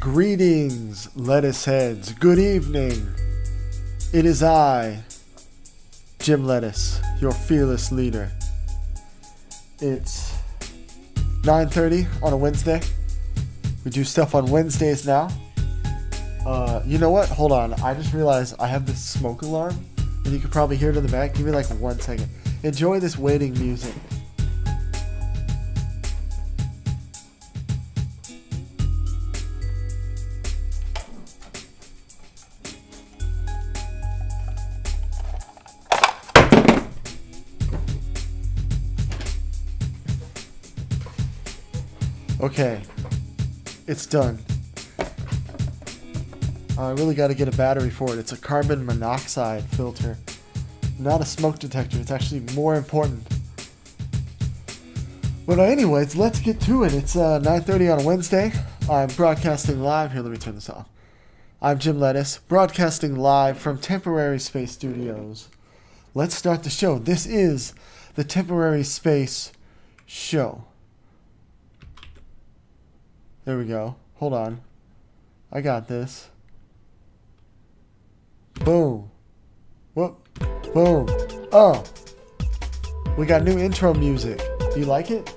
Greetings, lettuce heads. Good evening. It is I, Jim Lettuce, your fearless leader. It's 9:30 on a Wednesday. We do stuff on Wednesdays now. You know what? Hold on. I just realized I have this smoke alarm, and you can probably hear it in the back. Give me like 1 second. Enjoy this waiting music. Okay, it's done. I really got to get a battery for it. It's a carbon monoxide filter, not a smoke detector. It's actually more important. But anyways, let's get to it. It's 9:30 on a Wednesday. I'm broadcasting live. Here, let me turn this off. I'm Jim Lettuce, broadcasting live from Temporary Space Studios. Let's start the show. This is the Temporary Space Show. There we go. Hold on. I got this. Boom. Whoop. Boom. Oh. We got new intro music. Do you like it?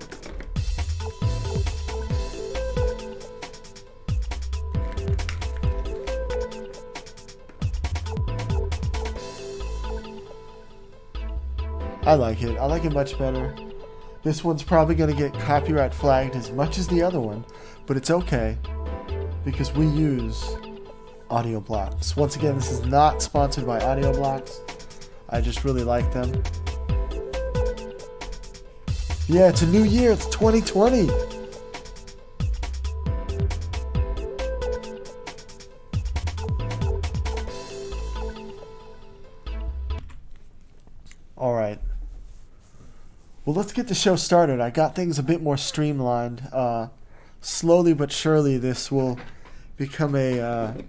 I like it. I like it much better. This one's probably going to get copyright flagged as much as the other one, but it's okay because we use audio blocks. Once again, this is not sponsored by audio blocks. I just really like them. Yeah, it's a new year. It's 2020. All right. Well, let's get the show started. I got things a bit more streamlined. Slowly but surely, this will become a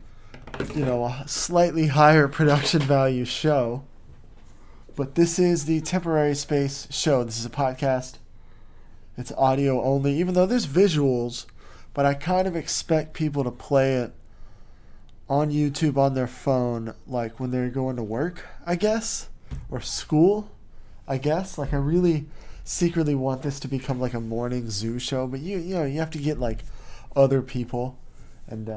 slightly higher production value show. But this is the Temporary Space Show. This is a podcast. It's audio only, even though there's visuals. But I kind of expect people to play it on YouTube on their phone, like when they're going to work, I guess, or school, I guess. Like I really secretly want this to become like a morning zoo show, but you have to get like other people, and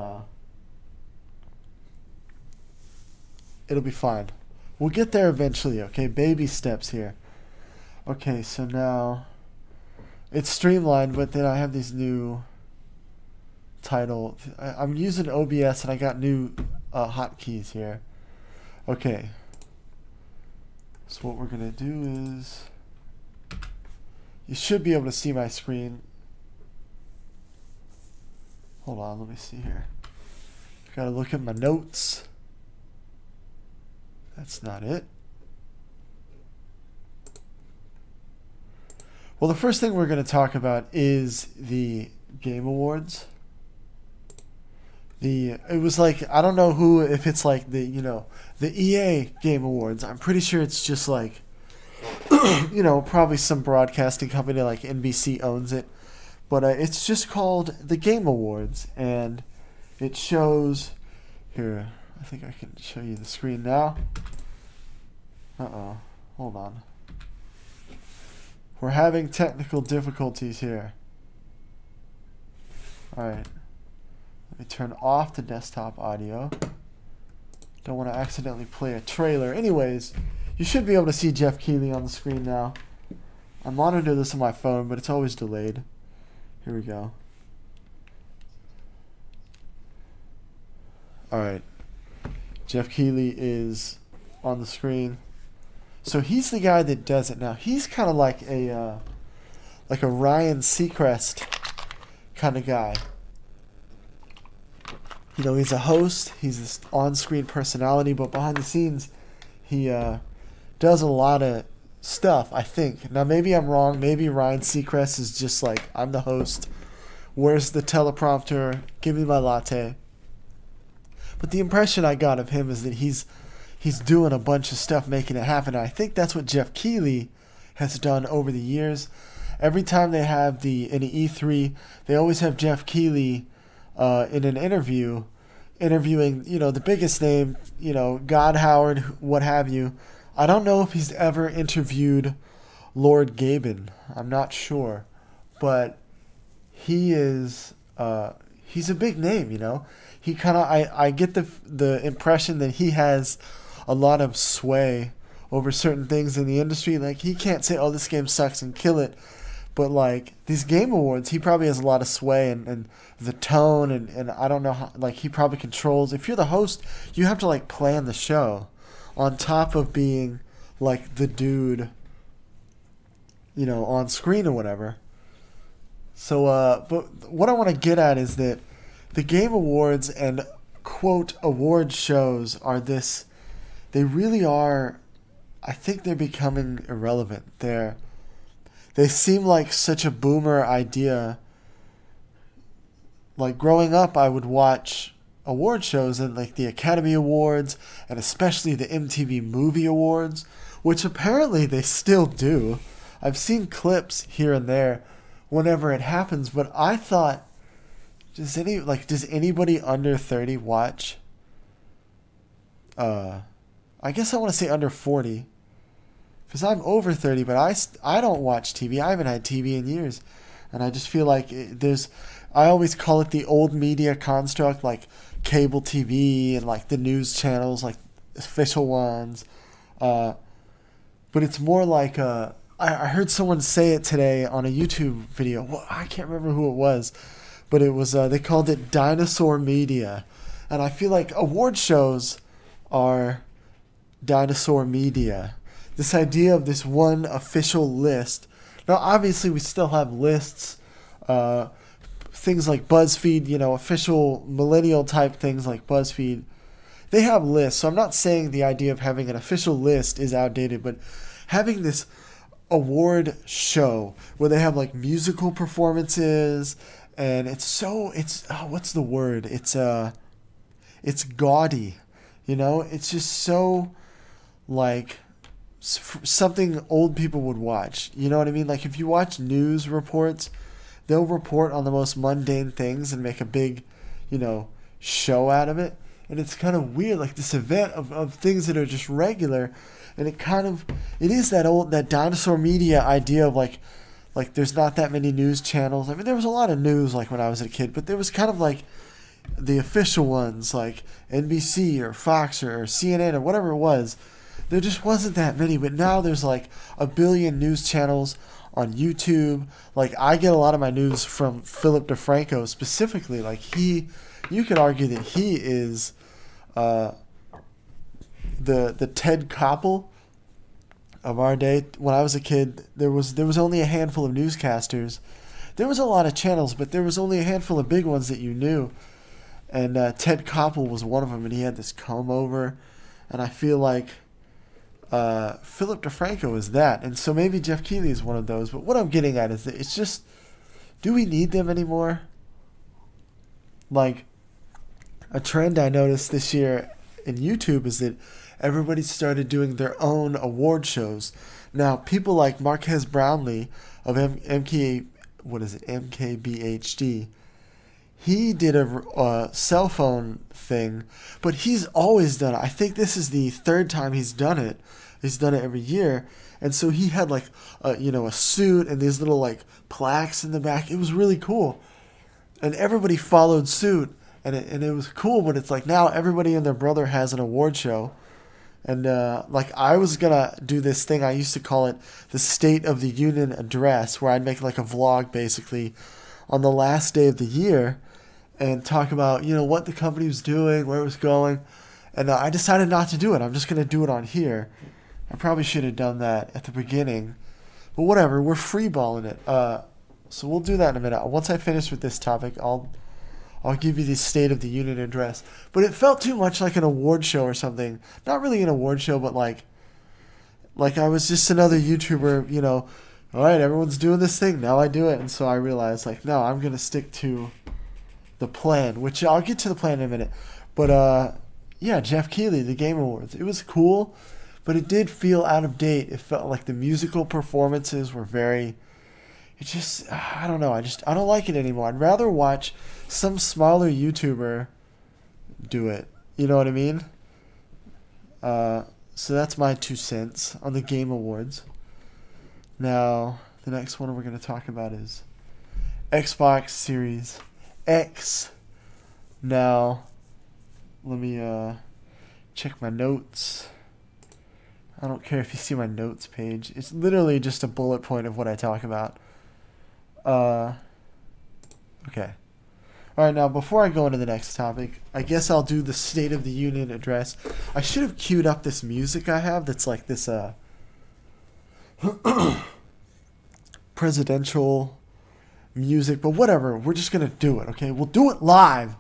it'll be fine. We'll get there eventually, okay? Baby steps here. Okay, so now it's streamlined, but then I have these new title. I'm using OBS, and I got new hotkeys here. Okay. So what we're gonna do is, you should be able to see my screen. Hold on, let me see here. Gotta look at my notes. That's not it. Well, the first thing we're going to talk about is the Game Awards. It was like, I don't know if it's like the EA Game Awards. I'm pretty sure it's just like, probably some broadcasting company like NBC owns it. But it's just called the Game Awards, and it shows here. I think I can show you the screen now. Hold on. We're having technical difficulties here. Alright. Let me turn off the desktop audio. Don't want to accidentally play a trailer. Anyways, you should be able to see Jeff Keighley on the screen now. I monitor this on my phone, but it's always delayed. Here we go. Alright. Jeff Keighley is on the screen. So he's the guy that does it now. He's kind of like a Ryan Seacrest kind of guy. He's a host. He's this on-screen personality, but behind the scenes, he does a lot of stuff, I think. Now, maybe I'm wrong. Maybe Ryan Seacrest is just like, I'm the host. Where's the teleprompter? Give me my latte. But the impression I got of him is that he's doing a bunch of stuff making it happen. And I think that's what Jeff Keighley has done over the years. Every time they have an E3, they always have Jeff Keighley in an interview, interviewing, the biggest name, God Howard, what have you. I don't know if he's ever interviewed Lord Gaben. I'm not sure. But he is, he's a big name, He kind of, I get the impression that he has a lot of sway over certain things in the industry. Like, he can't say, oh, this game sucks and kill it. But, like, these game awards, he probably has a lot of sway and the tone, and I don't know how, like, he probably controls. If you're the host, you have to, like, plan the show on top of being, like, the dude, on screen or whatever. So, but what I want to get at is that the game awards and, quote, award shows are this, they really are, I think they're becoming irrelevant. They seem like such a boomer idea. Like, growing up, I would watch award shows and, like, the Academy Awards and especially the MTV Movie Awards, which apparently they still do. I've seen clips here and there whenever it happens, but I thought, does anybody under 30 watch? I guess I want to say under 40. Because I'm over 30, but I don't watch TV. I haven't had TV in years. And I just feel like I always call it the old media construct, like cable TV and like the news channels, like official ones. But it's more like, I heard someone say it today on a YouTube video. Well, I can't remember who it was, but it was, they called it dinosaur media. And I feel like award shows are dinosaur media. This idea of this one official list. Now, obviously, we still have lists. Things like BuzzFeed, official millennial type things like BuzzFeed. They have lists. So I'm not saying the idea of having an official list is outdated, but having this award show where they have like musical performances and what's the word? It's gaudy. It's just so like something old people would watch. You know what I mean? Like, if you watch news reports, they'll report on the most mundane things and make a big, show out of it. And it's kind of weird, like this event of things that are just regular. And it is that dinosaur media idea of like there's not that many news channels. I mean, there was a lot of news like when I was a kid, but there was kind of like the official ones like NBC or Fox or CNN or whatever it was. There just wasn't that many, but now there's like a billion news channels on YouTube. Like, I get a lot of my news from Philip DeFranco specifically. Like, you could argue that he is the Ted Koppel of our day. When I was a kid, there was only a handful of newscasters. There was a lot of channels, but there was only a handful of big ones that you knew. And Ted Koppel was one of them, and he had this comb over. And I feel like Philip DeFranco is that, and so maybe Jeff Keighley is one of those. But what I'm getting at is that it's just, do we need them anymore? Like, a trend I noticed this year in YouTube is that everybody started doing their own award shows. Now, people like Marquez Brownlee of MKBHD, he did a cell phone thing, but he's always done it. I think this is the third time he's done it. He's done it every year. And so he had like a suit and these little like plaques in the back. It was really cool. And everybody followed suit, and it was cool, but it's like now everybody and their brother has an award show. And like, I was going to do this thing, I used to call it the State of the Union Address, where I'd make like a vlog basically on the last day of the year and talk about, what the company was doing, where it was going. And I decided not to do it. I'm just going to do it on here. I probably should have done that at the beginning. But whatever, we're freeballing it. So we'll do that in a minute. Once I finish with this topic, I'll give you the State of the Union address. But it felt too much like an award show or something. Not really an award show, but like I was just another YouTuber, all right, everyone's doing this thing, now I do it. And so I realized, like, no, I'm going to stick to the plan, which I'll get to the plan in a minute. But, yeah, Jeff Keighley, the Game Awards. It was cool, but it did feel out of date. It felt like the musical performances were very, it just, I don't know. I don't like it anymore. I'd rather watch some smaller YouTuber do it. You know what I mean? So that's my 2 cents on the Game Awards. Now, the next one we're going to talk about is Xbox Series X. Now, let me check my notes. I don't care if you see my notes page. It's literally just a bullet point of what I talk about. Okay. Alright, now before I go into the next topic, I guess I'll do the State of the Union address. I should have queued up this music I have that's like this presidential music, but whatever. We're just going to do it, okay? We'll do it live.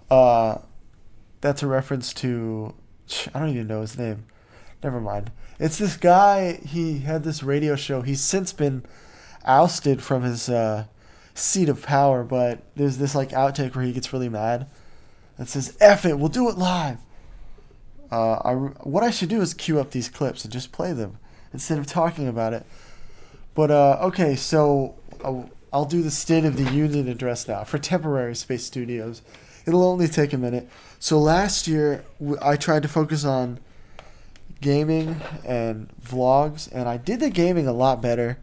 That's a reference to, I don't even know his name. Never mind. It's this guy, he had this radio show. He's since been ousted from his seat of power, but there's this like outtake where he gets really mad and says, F it, we'll do it live. What I should do is queue up these clips and just play them instead of talking about it. But, okay, so I'll do the State of the Union address now for Temporary Space Studios. It'll only take a minute. So last year, I tried to focus on gaming and vlogs, and I did the gaming a lot better.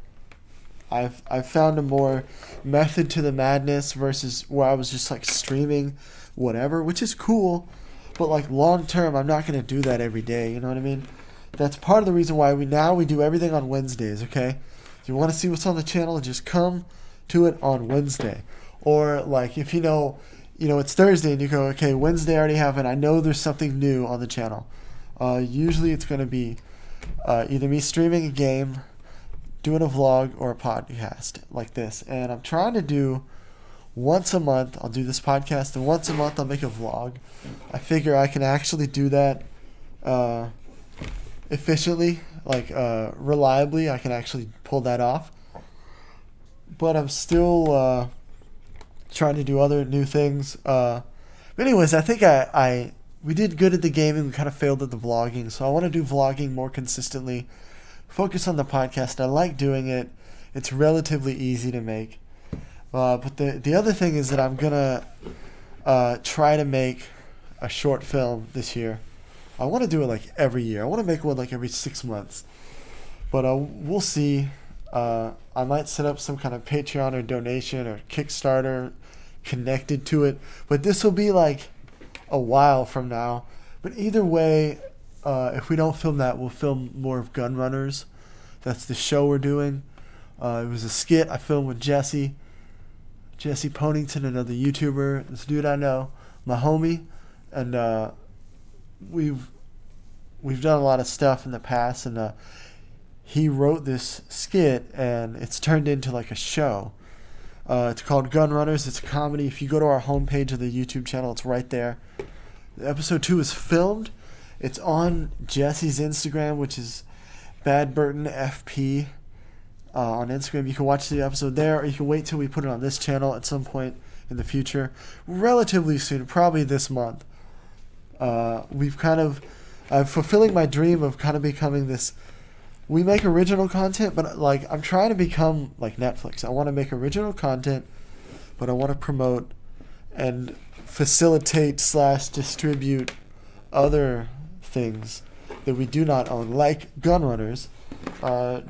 I've found a more method to the madness versus where I was just like streaming whatever, which is cool, but like long term I'm not going to do that every day, you know what I mean? That's part of the reason why we do everything on Wednesdays, okay? If you want to see what's on the channel, just come to it on Wednesday. Or like if you know it's Thursday and you go, okay, Wednesday already happened, I know there's something new on the channel. Usually it's going to be either me streaming a game, doing a vlog, or a podcast like this. And I'm trying to do once a month, I'll do this podcast, and once a month I'll make a vlog. I figure I can actually do that efficiently, like reliably. I can actually pull that off. But I'm still trying to do other new things. But anyways, I think we did good at the gaming. We kind of failed at the vlogging. So I want to do vlogging more consistently. Focus on the podcast. I like doing it. It's relatively easy to make. But the other thing is that I'm going to try to make a short film this year. I want to do it like every year. I want to make one like every 6 months. But we'll see. I might set up some kind of Patreon or donation or Kickstarter connected to it. But this will be like a while from now. But either way, if we don't film that, we'll film more of Gun Runners. That's the show we're doing. It was a skit I filmed with Jesse Ponington, another YouTuber. This dude I know, my homie, and we've done a lot of stuff in the past, and he wrote this skit, and it's turned into like a show. It's called Gun Runners. It's a comedy. If you go to our homepage of the YouTube channel, it's right there. Episode 2 is filmed. It's on Jesse's Instagram, which is BadBurtonFP on Instagram. You can watch the episode there, or you can wait till we put it on this channel at some point in the future. Relatively soon, probably this month. I'm fulfilling my dream of kind of becoming this. We make original content, but like I'm trying to become like Netflix. I want to make original content, but I want to promote and facilitate / distribute other things that we do not own, like Gun Runners.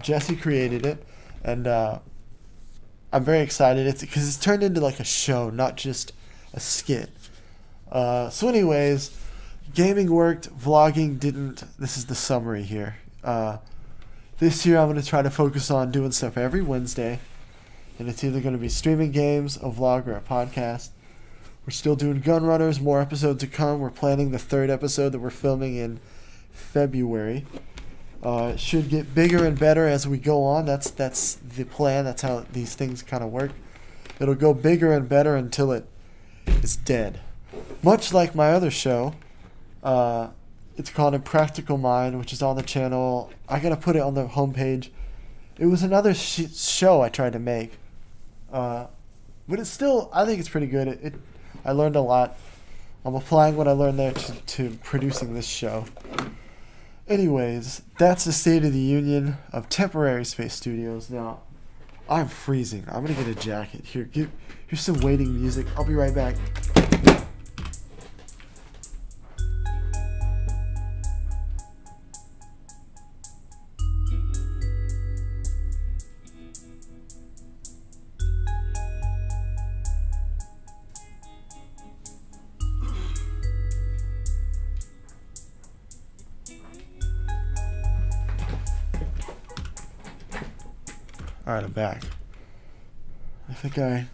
Jesse created it, and I'm very excited. It's because it's turned into like a show, not just a skit. So anyways, gaming worked, vlogging didn't. This is the summary here. This year I'm going to try to focus on doing stuff every Wednesday, and it's either going to be streaming games, a vlog, or a podcast. We're still doing Gun Runners, more episodes to come. We're planning the 3rd episode that we're filming in February. It should get bigger and better as we go on. That's the plan. That's how these things kind of work. It'll go bigger and better until it is dead. Much like my other show. It's called Impractical Mind, which is on the channel. I gotta put it on the homepage. It was another show I tried to make. But it's still, I think it's pretty good. I learned a lot. I'm applying what I learned there to producing this show. Anyways, that's the State of the Union of Temporary Space Studios. Now, I'm freezing. I'm gonna get a jacket. Here's some waiting music. I'll be right back. Alright, I'm back. I think I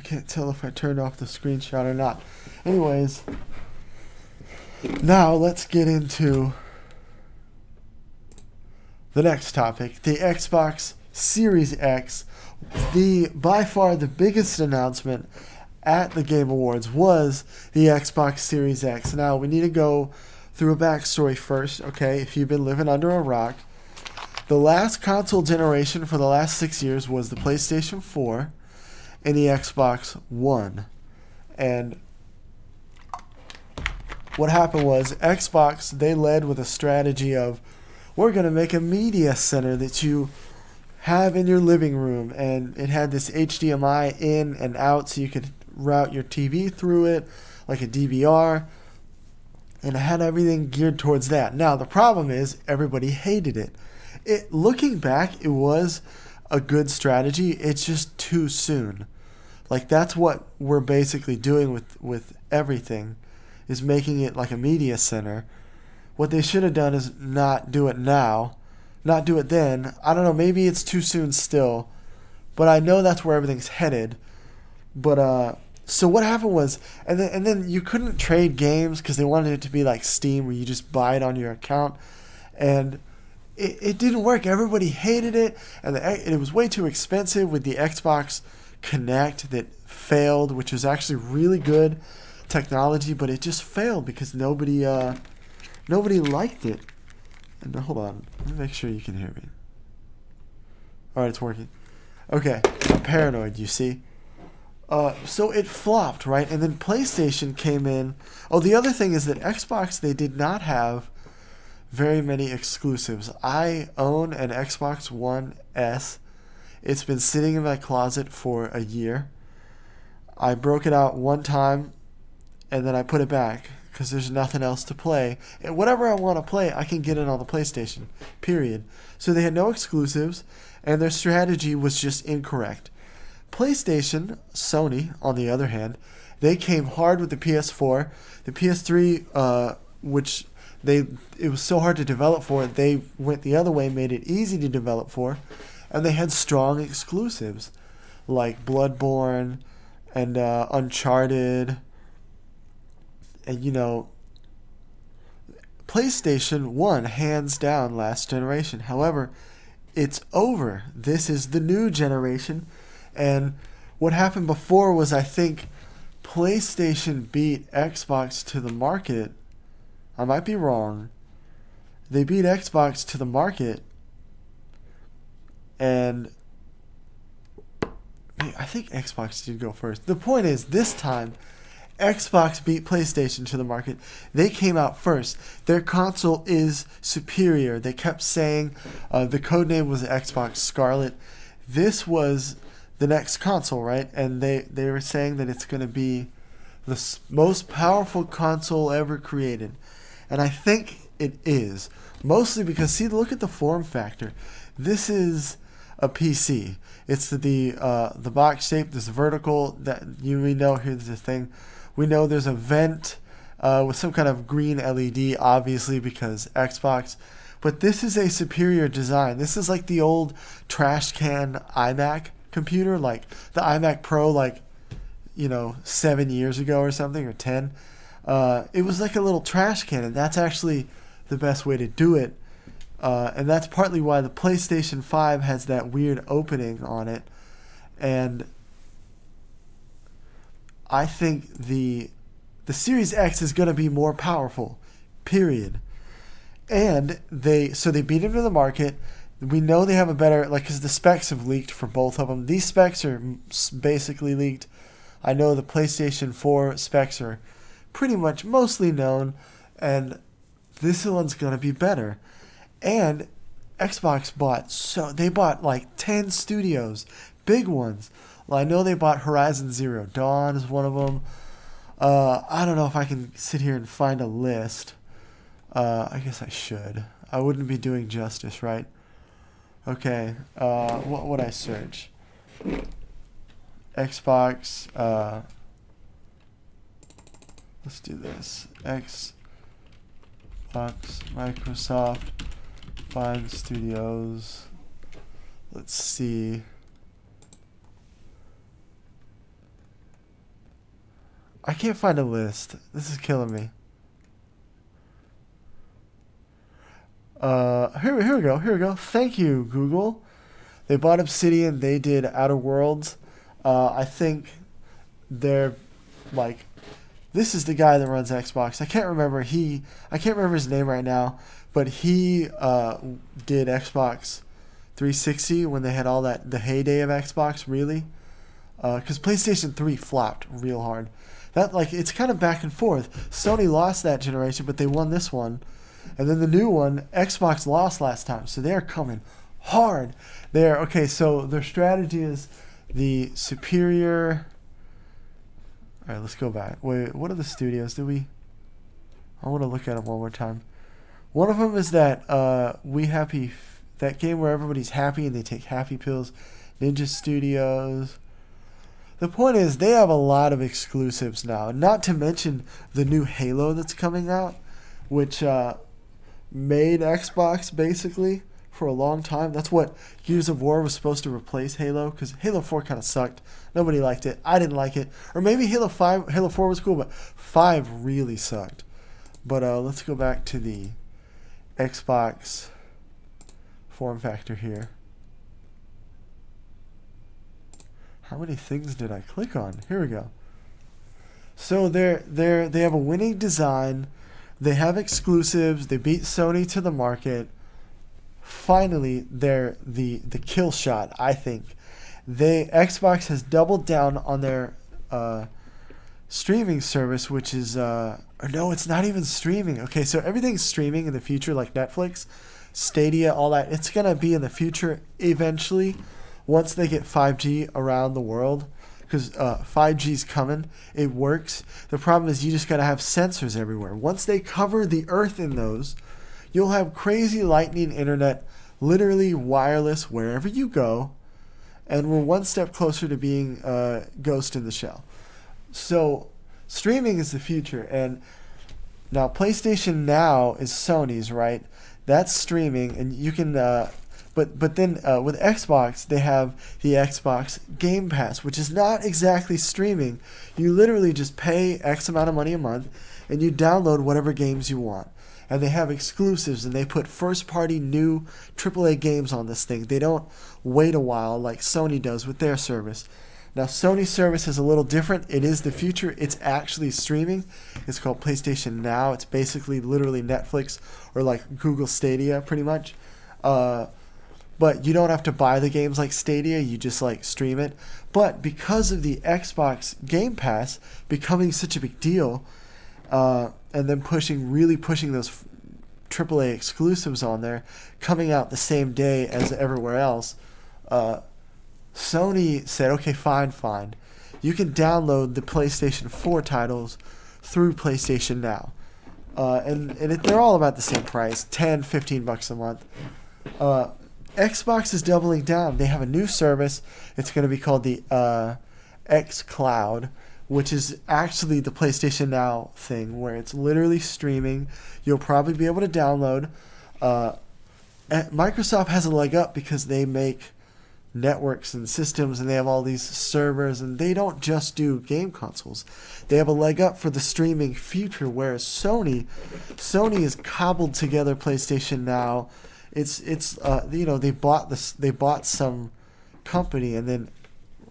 can't tell if I turned off the screenshot or not. Anyways, now let's get into the next topic, the Xbox Series X. By far the biggest announcement at the Game Awards was the Xbox Series X. Now, we need to go through a backstory first, okay? If you've been living under a rock, the last console generation for the last 6 years was the PlayStation 4 and the Xbox One. And what happened was Xbox, they led with a strategy of, we're going to make a media center that you have in your living room. And it had this HDMI in and out so you could route your TV through it like a DVR. And it had everything geared towards that. Now, the problem is everybody hated it. Looking back, it was a good strategy. It's just too soon. Like, that's what we're basically doing with everything, is making it like a media center. What they should have done is not do it now, not do it then. I don't know, maybe it's too soon still, but I know that's where everything's headed. But so what happened was, and then you couldn't trade games because they wanted it to be like Steam where you just buy it on your account, and it didn't work. Everybody hated it, and it was way too expensive with the Xbox Connect that failed, which was actually really good technology, but it just failed because nobody liked it. And hold on, let me make sure you can hear me. All right, it's working. Okay, I'm paranoid, you see. So it flopped, right? And then PlayStation came in. Oh, the other thing is that Xbox, they did not have very many exclusives. I own an Xbox One S. It's been sitting in my closet for a year. I broke it out one time and then I put it back because there's nothing else to play. And whatever I want to play, I can get it on the PlayStation, period. So they had no exclusives and their strategy was just incorrect. PlayStation, Sony, on the other hand, they came hard with the PS4. The PS3, which it was so hard to develop for, they went the other way, made it easy to develop for, and they had strong exclusives like Bloodborne and Uncharted, and PlayStation won hands down last generation. However, it's over. This is the new generation, and what happened before was, I think, PlayStation beat Xbox to the market. I might be wrong. They beat Xbox to the market, and I think Xbox did go first. The point is, this time, Xbox beat PlayStation to the market. They came out first. Their console is superior. They kept saying the codename was Xbox Scarlet. This was the next console, right? And they were saying that it's going to be the most powerful console ever created. And I think it is. Mostly because, see, look at the form factor. This is a PC. It's the box shape, this vertical, that we know. Here's the thing. We know there's a vent with some kind of green LED, obviously, because Xbox. But this is a superior design. This is like the old trash can iMac computer, like the iMac Pro, like, 7 years ago or something, or 10. It was like a little trash can, and that's actually the best way to do it. And that's partly why the PlayStation 5 has that weird opening on it. And I think the Series X is going to be more powerful, period. And they beat him to the market. We know they have a better, because the specs have leaked for both of them. These specs are basically leaked. I know the PlayStation 4 specs are pretty much mostly known, and this one's going to be better. And Xbox they bought like 10 studios, big ones. Well, I know they bought Horizon Zero Dawn is one of them. I don't know if I can sit here and find a list. I guess I should. I wouldn't be doing justice, right? Okay. What would I search? Xbox. Let's do this. Xbox, Microsoft, find studios. Let's see. I can't find a list. This is killing me. Here we go. Here we go. Thank you, Google. They bought Obsidian. They did Outer Worlds. I think they're like, this is the guy that runs Xbox. I can't remember his name right now, but he did Xbox 360 when they had all that, the heyday of Xbox, really. Because PlayStation 3 flopped real hard. That, like, it's kind of back and forth. Sony lost that generation, but they won this one. And then the new one, Xbox lost last time. So they're coming hard. Okay, so their strategy is the superior. All right, let's go back. Wait, what are the studios? I want to look at them one more time. One of them is that that game where everybody's happy and they take happy pills. Ninja Studios. The point is, they have a lot of exclusives now. Not to mention the new Halo that's coming out, which made Xbox basically for a long time. That's what Gears of War was supposed to replace Halo, because Halo 4 kind of sucked. Nobody liked it. I didn't like it. Or maybe Halo 4 was cool, but 5 really sucked. But let's go back to the Xbox form factor here. How many things did I click on? Here we go. So they have a winning design. They have exclusives. They beat Sony to the market. Finally, they're the kill shot, I think. Xbox has doubled down on their streaming service, which is or no, it's not even streaming. Okay, so everything's streaming in the future, like Netflix, Stadia, all that. It's gonna be in the future eventually, once they get 5G around the world, because 5G's coming. It works. The problem is you just gotta have sensors everywhere. Once they cover the Earth in those, you'll have crazy lightning internet, literally wireless wherever you go, and we're one step closer to being Ghost in the Shell. So streaming is the future, and now PlayStation Now is Sony's, right? That's streaming, and you can, but then with Xbox, they have the Xbox Game Pass, which is not exactly streaming. You literally just pay X amount of money a month, and you download whatever games you want. And they have exclusives, and they put first-party new AAA games on this thing. They don't wait a while like Sony does with their service. Now, Sony's service is a little different. It is the future. It's actually streaming. It's called PlayStation Now. It's basically literally Netflix or like Google Stadia, pretty much. But you don't have to buy the games like Stadia. You just like stream it. But because of the Xbox Game Pass becoming such a big deal, and then really pushing those AAA exclusives on there, coming out the same day as everywhere else, Sony said, okay, fine. You can download the PlayStation 4 titles through PlayStation Now. They're all about the same price, $10, $15 a month. Xbox is doubling down. They have a new service. It's going to be called the X Cloud, which is actually the PlayStation Now thing, where it's literally streaming. You'll probably be able to download. Microsoft has a leg up because they make networks and systems, and they have all these servers, and they don't just do game consoles. They have a leg up for the streaming future, whereas Sony has cobbled together PlayStation Now. It's they bought some company and then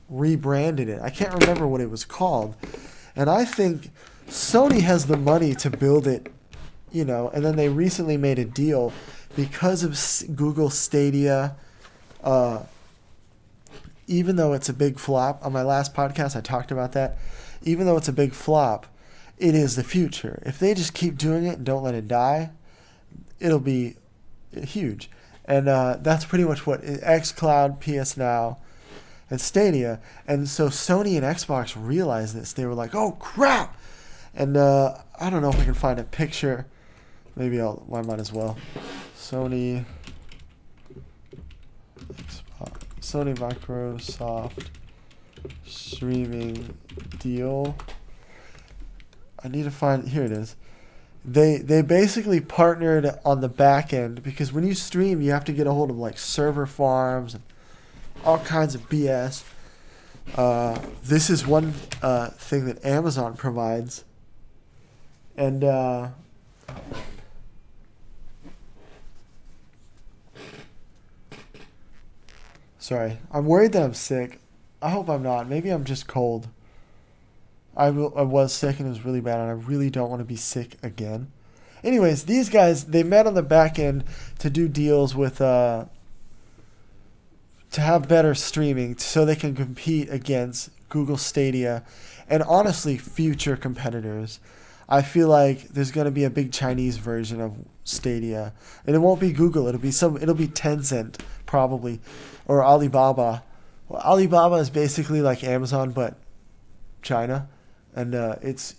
rebranded it. I can't remember what it was called. And I think Sony has the money to build it, and then they recently made a deal because of Google Stadia. Even though it's a big flop, on my last podcast I talked about that. Even though it's a big flop, it is the future. If they just keep doing it and don't let it die, it'll be huge. And that's pretty much what xCloud, PS Now, and Stadia. And so Sony and Xbox realized this. They were like, "Oh crap!" And I don't know if I can find a picture. Maybe I might as well. Sony, Xbox, Sony Microsoft streaming deal. I need to find. Here it is. They basically partnered on the back end, because when you stream, you have to get a hold of like server farms and all kinds of BS. This is one thing that Amazon provides. And sorry, I'm worried that I'm sick. I hope I'm not. Maybe I'm just cold. I was sick and it was really bad, and I really don't want to be sick again. Anyways, these guys, they met on the back end to do deals with to have better streaming so they can compete against Google Stadia and honestly future competitors. I feel like there's going to be a big Chinese version of Stadia, and it won't be Google. It'll be Tencent probably, or Alibaba. Well, Alibaba is basically like Amazon but China, and it's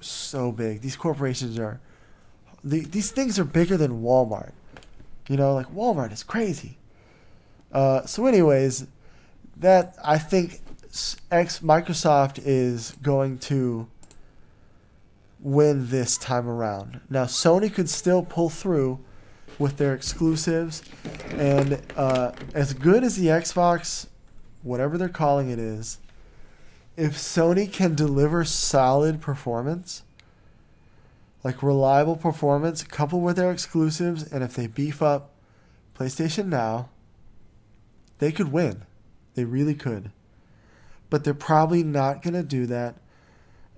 so big. These corporations are these things are bigger than Walmart. You know, like Walmart is crazy. So anyways, that I think Microsoft is going to win this time around. Now, Sony could still pull through with their exclusives, and as good as the Xbox, whatever they're calling it is, if Sony can deliver solid performance, like reliable performance, coupled with their exclusives, and if they beef up PlayStation Now, they could win. They really could. But they're probably not going to do that,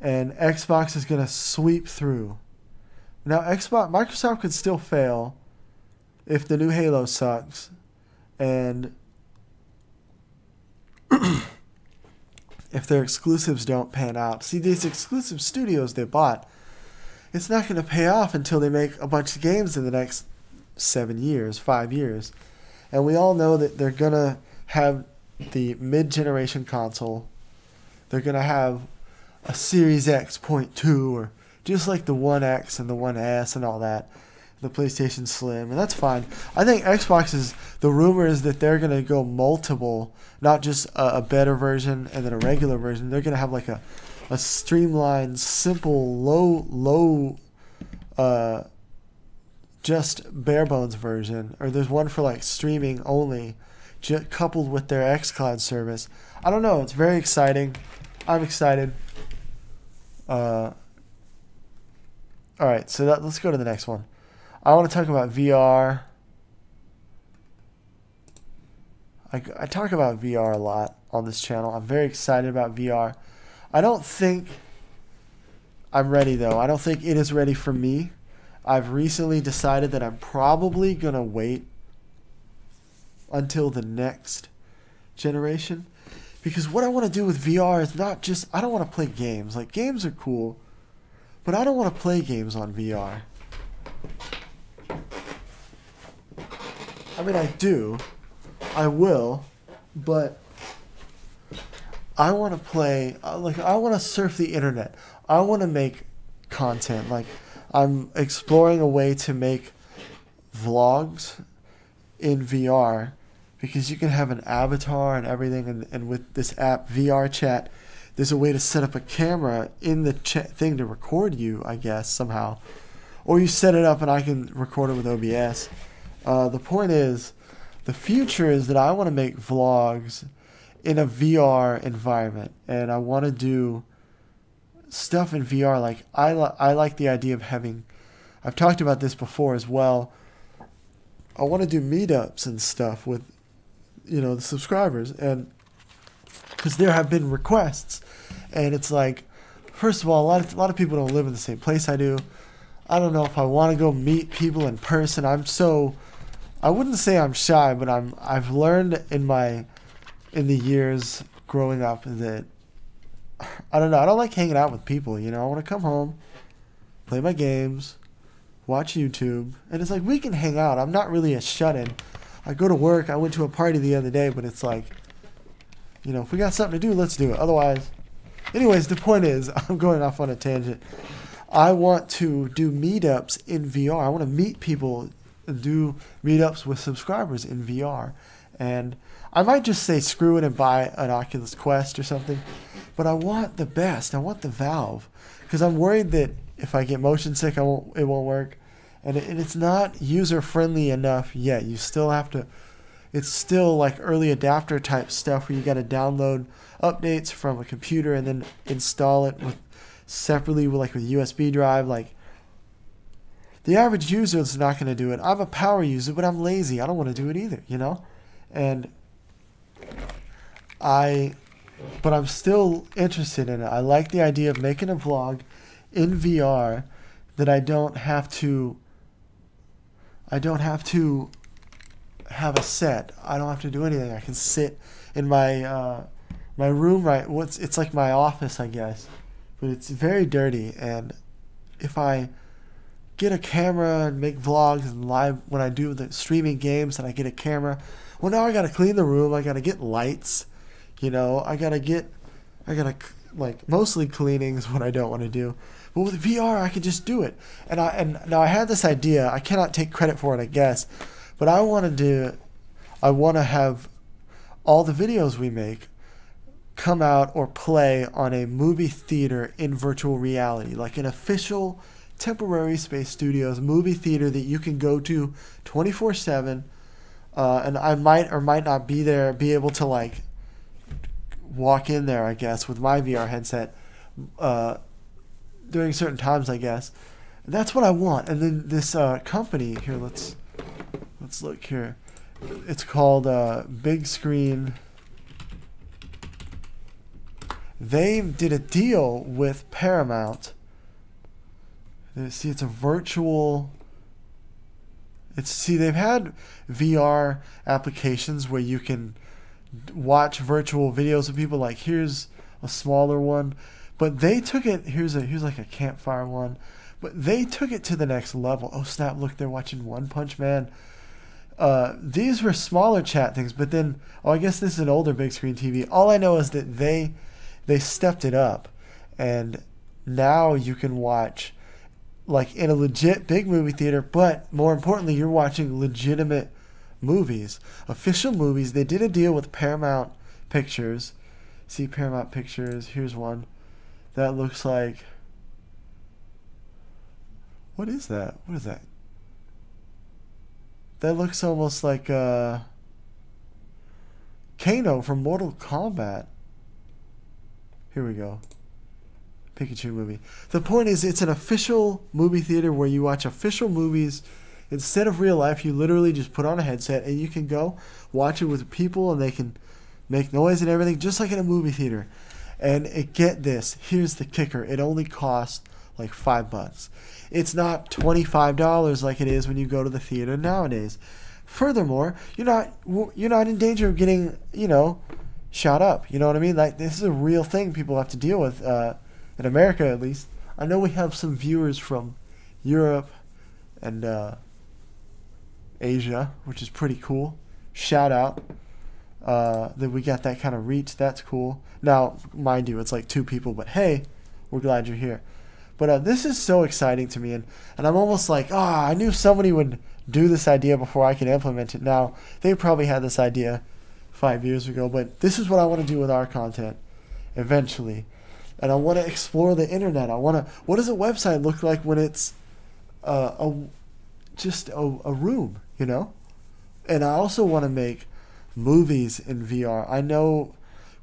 and Xbox is going to sweep through. Now, Microsoft could still fail if the new Halo sucks, and if their exclusives don't pan out. See, these exclusive studios they bought, it's not going to pay off until they make a bunch of games in the next 7 years, 5 years. And we all know that they're going to have the mid-generation console. They're going to have a Series X.2, or just like the One X and the One S and all that, the PlayStation Slim, and that's fine. I think Xbox the rumor is that they're going to go multiple, not just a better version and then a regular version. They're going to have like a streamlined, simple, low, just bare bones version. Or there's one for like streaming only, coupled with their xCloud service. I don't know. It's very exciting. I'm excited. All right, so let's go to the next one. I want to talk about VR. I talk about VR a lot on this channel. I'm very excited about VR. I don't think I'm ready, though. I don't think it is ready for me. I've recently decided that I'm probably going to wait until the next generation. Because what I want to do with VR is not just... I don't want to play games. Like, games are cool. But I don't want to play games on VR. I mean, I do. I will. But I want to play... I want to surf the internet. I want to make content. Like, I'm exploring a way to make vlogs in VR, because you can have an avatar and everything, and with this app, VR Chat, there's a way to set up a camera in the thing to record you, I guess, somehow. Or you set it up and I can record it with OBS. The point is, the future is that I want to make vlogs in a VR environment, and I want to do stuff in VR. Like, I like the idea of having... I've talked about this before as well. I want to do meetups and stuff with, the subscribers, and because there have been requests, and it's like, first of all, a lot of people don't live in the same place I do. I don't know if I want to go meet people in person. I wouldn't say I'm shy, but I've learned in the years growing up that I don't know. I don't like hanging out with people. I want to come home, play my games, watch YouTube, and it's like we can hang out. I'm not really a shut-in. I go to work. I went to a party the other day, but it's like, you know, if we got something to do, let's do it. Otherwise, anyways, the point is, I'm going off on a tangent. I want to do meetups in VR. I want to meet people and do meetups with subscribers in VR. And I might just say screw it and buy an Oculus Quest or something. But I want the best. I want the Valve. Because I'm worried that if I get motion sick, it won't work. And it's not user-friendly enough yet. You still have to... It's still like early adapter type stuff where you got to download updates from a computer and then install it separately with USB drive. Like, the average user is not going to do it. I'm a power user, but I'm lazy. I don't want to do it either, you know? But I'm still interested in it. I like the idea of making a vlog in VR that I don't have to have a set. I don't have to do anything. I can sit in my my room, right? It's like my office, I guess, but it's very dirty. And if I get a camera and make vlogs and live when I do the streaming games, and I get a camera, well, now I gotta clean the room. I gotta get lights. You know, I gotta like, mostly cleaning is what I don't want to do. But with VR, I can just do it. And now I had this idea. I cannot take credit for it, I guess. But I want to have all the videos we make come out or play on a movie theater in virtual reality, like an official Temporary Space Studios movie theater that you can go to 24/7. And I might or might not be able to like walk in there, I guess, with my VR headset during certain times, I guess. That's what I want. And then this company here, let's look here. It's called Big Screen. They did a deal with Paramount. See, it's a virtual... they've had VR applications where you can watch virtual videos of people. Like, here's a smaller one. But they took it... Here's like a campfire one. But they took it to the next level. Oh, snap, look, they're watching One Punch Man. These were smaller chat things, but then... Oh, I guess this is an older big screen TV. All I know is that they stepped it up. And now you can watch... like in a legit big movie theater, but more importantly, you're watching legitimate movies, official movies. They did a deal with Paramount Pictures. See, Paramount Pictures, here's one. That looks like... What is that? What is that? That looks almost like Kano from Mortal Kombat. Here we go. Pikachu movie. The point is, it's an official movie theater where you watch official movies instead of real life. You literally just put on a headset and you can go watch it with people, and they can make noise and everything just like in a movie theater. And get this, here's the kicker: it only costs like $5. It's not $25 like it is when you go to the theater nowadays. Furthermore, you're not in danger of getting, shot up. You know what I mean? Like, this is a real thing people have to deal with. In America, at least. I know we have some viewers from Europe and Asia, which is pretty cool. Shout out that we got that kind of reach. That's cool. Now, mind you, it's like 2 people, but hey, we're glad you're here. But this is so exciting to me, and I'm almost like, I knew somebody would do this idea before I could implement it. Now, they probably had this idea 5 years ago, but this is what I want to do with our content eventually. And I want to explore the internet. What does a website look like when it's just a room, And I also want to make movies in VR. I know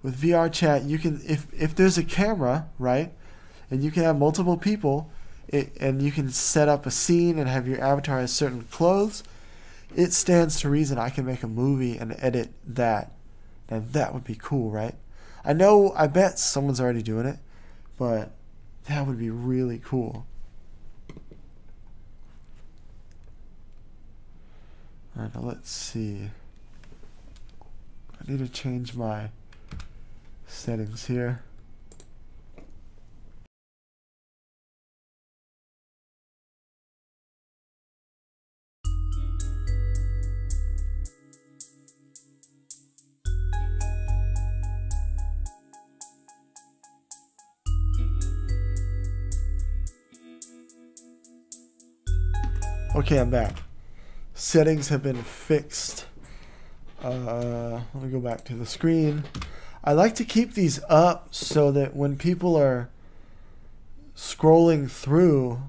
with VR chat, you can, if there's a camera, right, and you can have multiple people, and you can set up a scene and have your avatar has certain clothes, it stands to reason I can make a movie and edit that. And that would be cool, right? I bet someone's already doing it. But that would be really cool. Alright, now let's see. I need to change my settings here. Okay, I'm back. Settings have been fixed. Let me go back to the screen. I like to keep these up so that when people are scrolling through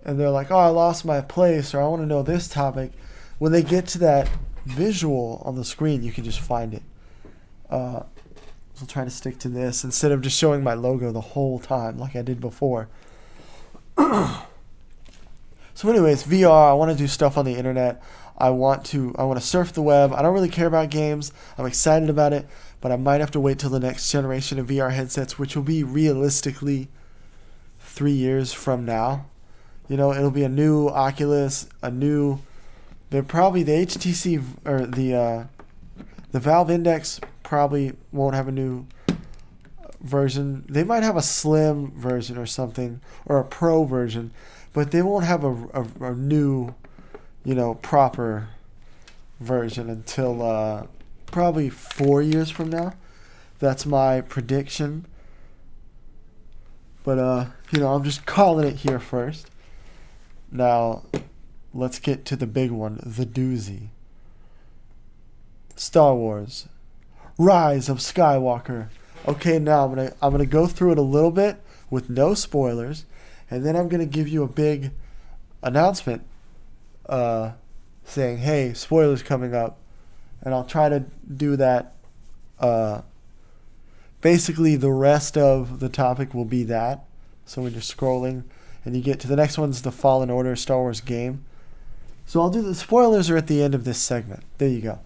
and they're like, oh, I lost my place, or I want to know this topic, when they get to that visual on the screen, you can just find it. So I'll try to stick to this instead of just showing my logo the whole time like I did before. So anyways, VR, I want to do stuff on the internet. I want to surf the web. I don't really care about games. I'm excited about it, but I might have to wait till the next generation of VR headsets, which will be realistically 3 years from now. You know, it'll be a new Oculus, they're probably the HTC or the Valve Index probably won't have a new version. They might have a slim version or something, or a pro version, but they won't have a new, you know, proper version until probably 4 years from now. That's my prediction. But, you know, I'm just calling it here first. Now, let's get to the big one, the doozy. Star Wars, Rise of Skywalker. Okay, now I'm gonna go through it a little bit with no spoilers, and then I'm gonna give you a big announcement, saying, "Hey, spoilers coming up," and I'll try to do that. Basically, the rest of the topic will be that. So when you're scrolling and you get to the next one's the Fallen Order Star Wars game. So I'll do the spoilers are at the end of this segment. There you go.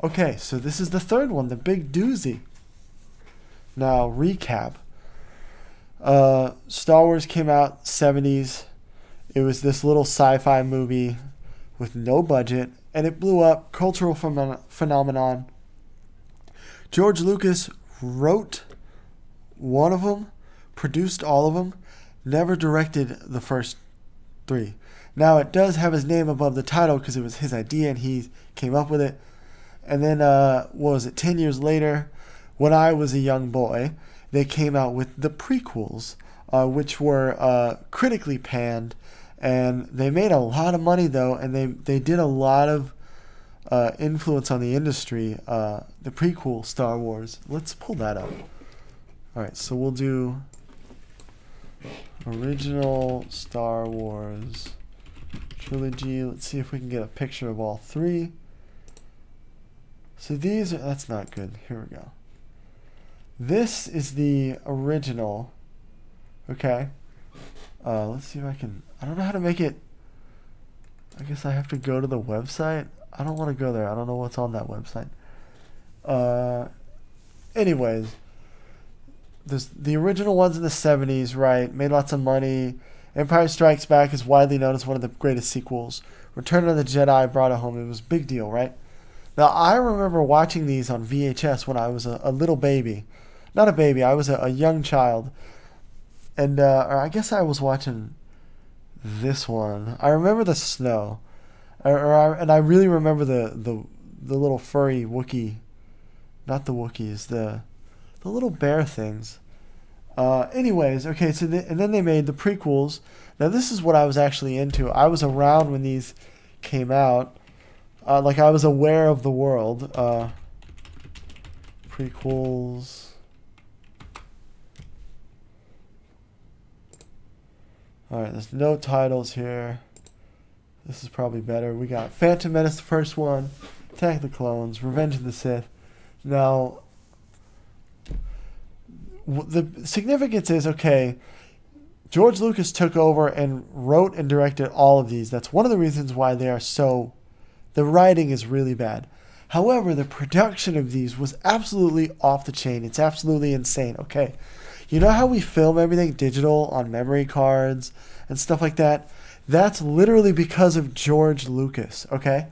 Okay, so this is the third one, the big doozy. Now, recap. Star Wars came out 70s. It was this little sci-fi movie with no budget, and it blew up. Cultural phenomenon. George Lucas wrote one of them, produced all of them, never directed the first 3. Now, it does have his name above the title because it was his idea and he came up with it. And then, 10 years later, when I was a young boy, they came out with the prequels, which were critically panned. And they made a lot of money, though, and they did a lot of influence on the industry. The prequel Star Wars. Let's pull that up. All right, so we'll do original Star Wars trilogy. Let's see if we can get a picture of all 3. So that's not good. Here we go. This is the original. Okay. Let's see if I don't know how to make it. I guess I have to go to the website. I don't want to go there. I don't know what's on that website. Anyways, the original ones in the 70s, right? Made lots of money. Empire Strikes Back is widely known as one of the greatest sequels. Return of the Jedi brought it home. It was a big deal, right? Now, I remember watching these on VHS when I was a little baby. Not a baby. I was a young child. And or I guess I was watching this one. I remember the snow. And I really remember the little furry Wookiee. Not the Wookiees. The little bear things. Anyways, okay, so and then they made the prequels. Now, this is what I was actually into. I was around when these came out. Like, I was aware of the world. Prequels. Alright, there's no titles here. This is probably better. We got Phantom Menace, the first one. Attack of the Clones. Revenge of the Sith. Now, the significance is, okay, George Lucas took over and wrote and directed all of these. That's one of the reasons why they are so... The writing is really bad. However, the production of these was absolutely off the chain. It's absolutely insane. Okay, you know how we film everything digital on memory cards and stuff like that? That's literally because of George Lucas, okay?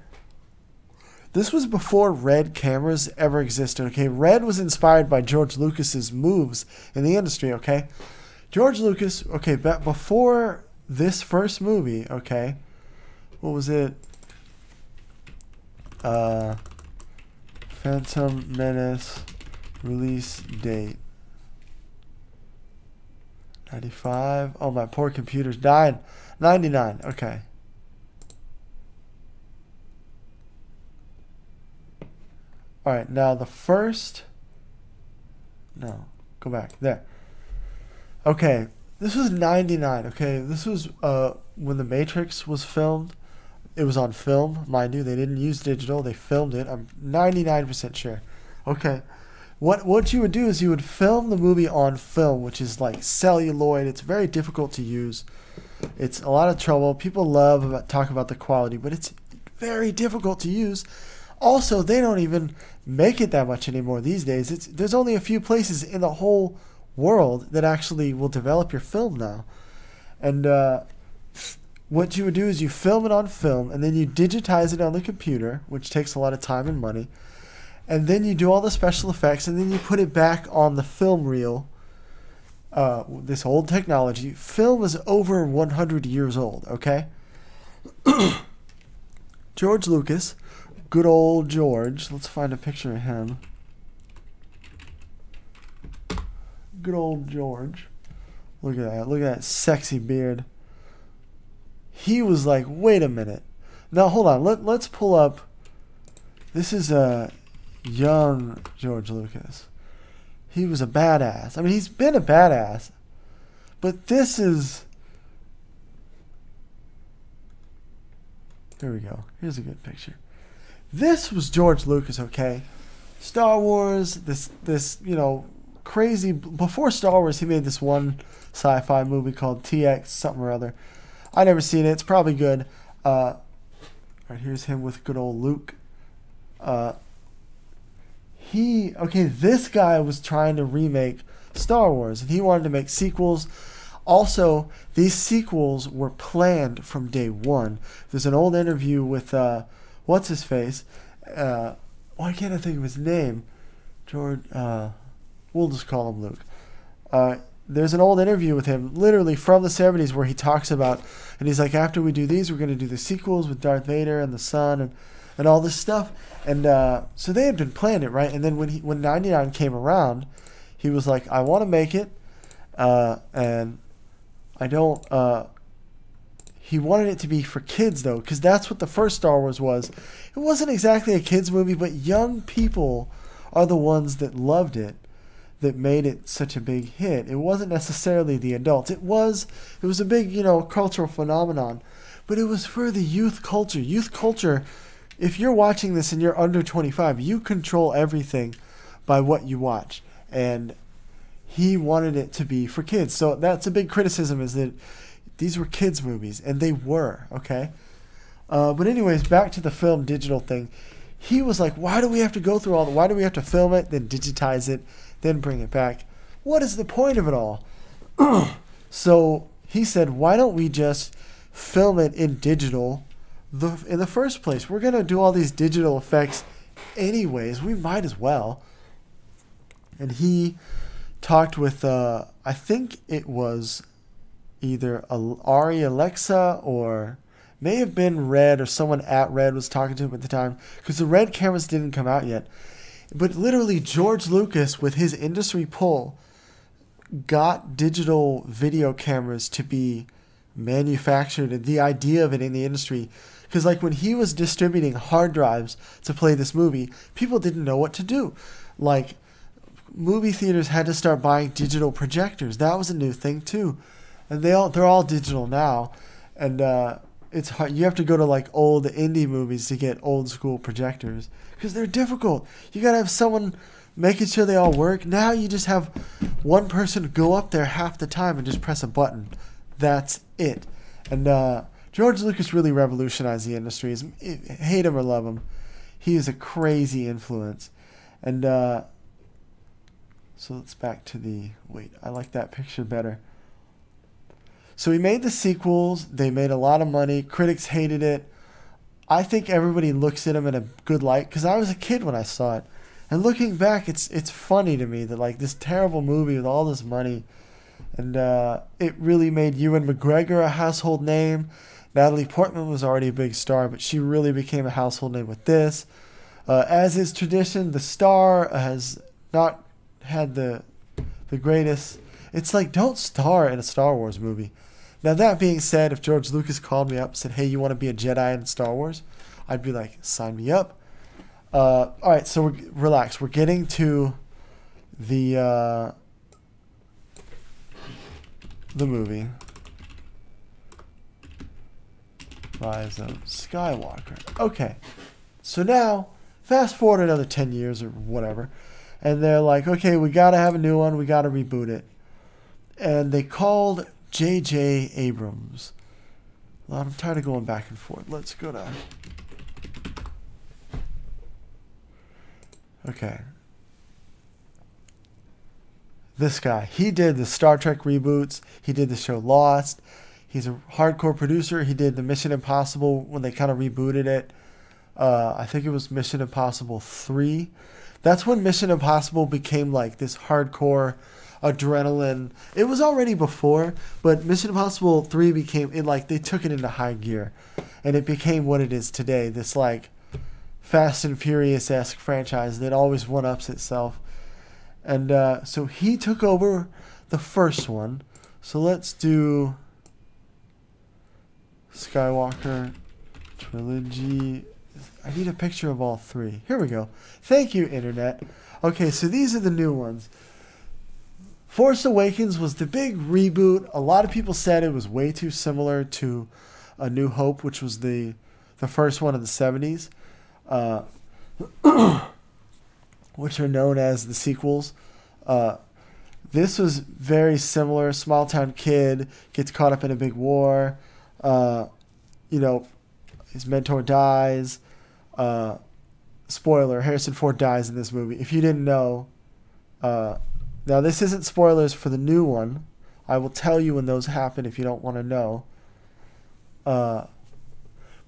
This was before RED cameras ever existed, okay? RED was inspired by George Lucas's moves in the industry, okay? George Lucas, okay, but before this first movie, okay, what was it? Phantom Menace release date. 95. Oh, my poor computer's died. 99. Okay. All right, now the first. No, go back there. Okay, this was 99. Okay, this was when The Matrix was filmed. It was on film, mind you. They didn't use digital. They filmed it. I'm 99% sure. Okay. What you would do is you would film the movie on film, which is like celluloid. It's very difficult to use. It's a lot of trouble. People talk about the quality, but it's very difficult to use. Also, they don't even make it that much anymore these days. There's only a few places in the whole world that actually will develop your film now. And what you would do is you film it on film, and then you digitize it on the computer, which takes a lot of time and money. And then you do all the special effects, and then you put it back on the film reel. This old technology. Film is over 100 years old, okay? George Lucas, good old George. Let's find a picture of him. Good old George. Look at that. Look at that sexy beard. He was like, wait a minute. Now, hold on. Let's pull up. This is young George Lucas. He was a badass. I mean, he's been a badass. But this is... There we go. Here's a good picture. This was George Lucas, okay? Star Wars, this crazy... Before Star Wars, he made this one sci-fi movie called TX something or other. I never seen it. It's probably good. All right, here's him with good old Luke. This guy was trying to remake Star Wars, and he wanted to make sequels. Also, these sequels were planned from day one. There's an old interview with, what's his face? Why can't I think of his name? George, we'll just call him Luke. There's an old interview with him, literally from the 70s, where he talks about, and he's like, after we do these, we're going to do the sequels with Darth Vader and the Son and all this stuff. And so they had been planning it, right? And then when 99 came around, he was like, I want to make it, and I don't... he wanted it to be for kids, though, because that's what the first Star Wars was. It wasn't exactly a kids movie, but young people are the ones that loved it, that made it such a big hit. It wasn't necessarily the adults. It was a big, cultural phenomenon, but it was for the youth culture. Youth culture, if you're watching this and you're under 25, you control everything by what you watch. And he wanted it to be for kids. So that's a big criticism, is that these were kids' movies, and they were, okay? But anyways, back to the film digital thing. He was like, why do we have to go through why do we have to film it, then digitize it, then bring it back? What is the point of it all? So he said, why don't we just film it in digital in the first place? We're going to do all these digital effects anyways. We might as well. And he talked with, I think it was either Ari Alexa, or may have been Red, or someone at Red was talking to him at the time, because the Red cameras didn't come out yet. But literally, George Lucas, with his industry pull, got digital video cameras to be manufactured, and the idea of it in the industry. Because like when he was distributing hard drives to play this movie, people didn't know what to do. Like, movie theaters had to start buying digital projectors. That was a new thing too. And they're all digital now. And it's hard. You have to go to like old indie movies to get old school projectors, because they're difficult. You got to have someone making sure they all work. Now you just have one person go up there half the time and just press a button. That's it. And George Lucas really revolutionized the industry. Hate him or love him, he is a crazy influence. And so let's back to the... Wait, I like that picture better. So he made the sequels. They made a lot of money. Critics hated it. I think everybody looks at him in a good light, because I was a kid when I saw it. And looking back, it's funny to me that like this terrible movie with all this money, and it really made Ewan McGregor a household name. Natalie Portman was already a big star, but she really became a household name with this. As is tradition, the star has not had the greatest... It's like, don't star in a Star Wars movie. Now, that being said, if George Lucas called me up and said, hey, you want to be a Jedi in Star Wars? I'd be like, sign me up. All right, so relax. We're getting to the movie. Rise of Skywalker. Okay, so now fast forward another 10 years or whatever, and they're like, okay, we gotta have a new one. We gotta reboot it, and they called J.J. Abrams. Well, I'm tired of going back and forth. Let's go to. Okay. This guy, he did the Star Trek reboots. He did the show Lost. He's a hardcore producer. He did the Mission Impossible when they kind of rebooted it. I think it was Mission Impossible 3. That's when Mission Impossible became like this hardcore adrenaline. It was already before, but Mission Impossible 3 became it, like they took it into high gear, and it became what it is today. This like Fast and Furious-esque franchise that always one-ups itself. And so he took over the first one. So let's do Skywalker Trilogy. I need a picture of all three. Here we go. Thank you, Internet. Okay, so these are the new ones. Force Awakens was the big reboot. A lot of people said it was way too similar to A New Hope, which was the first one of the 70s. Which are known as the sequels. This was very similar. Small town kid gets caught up in a big war. His mentor dies. Spoiler, Harrison Ford dies in this movie. If you didn't know, now this isn't spoilers for the new one. I will tell you when those happen if you don't want to know. But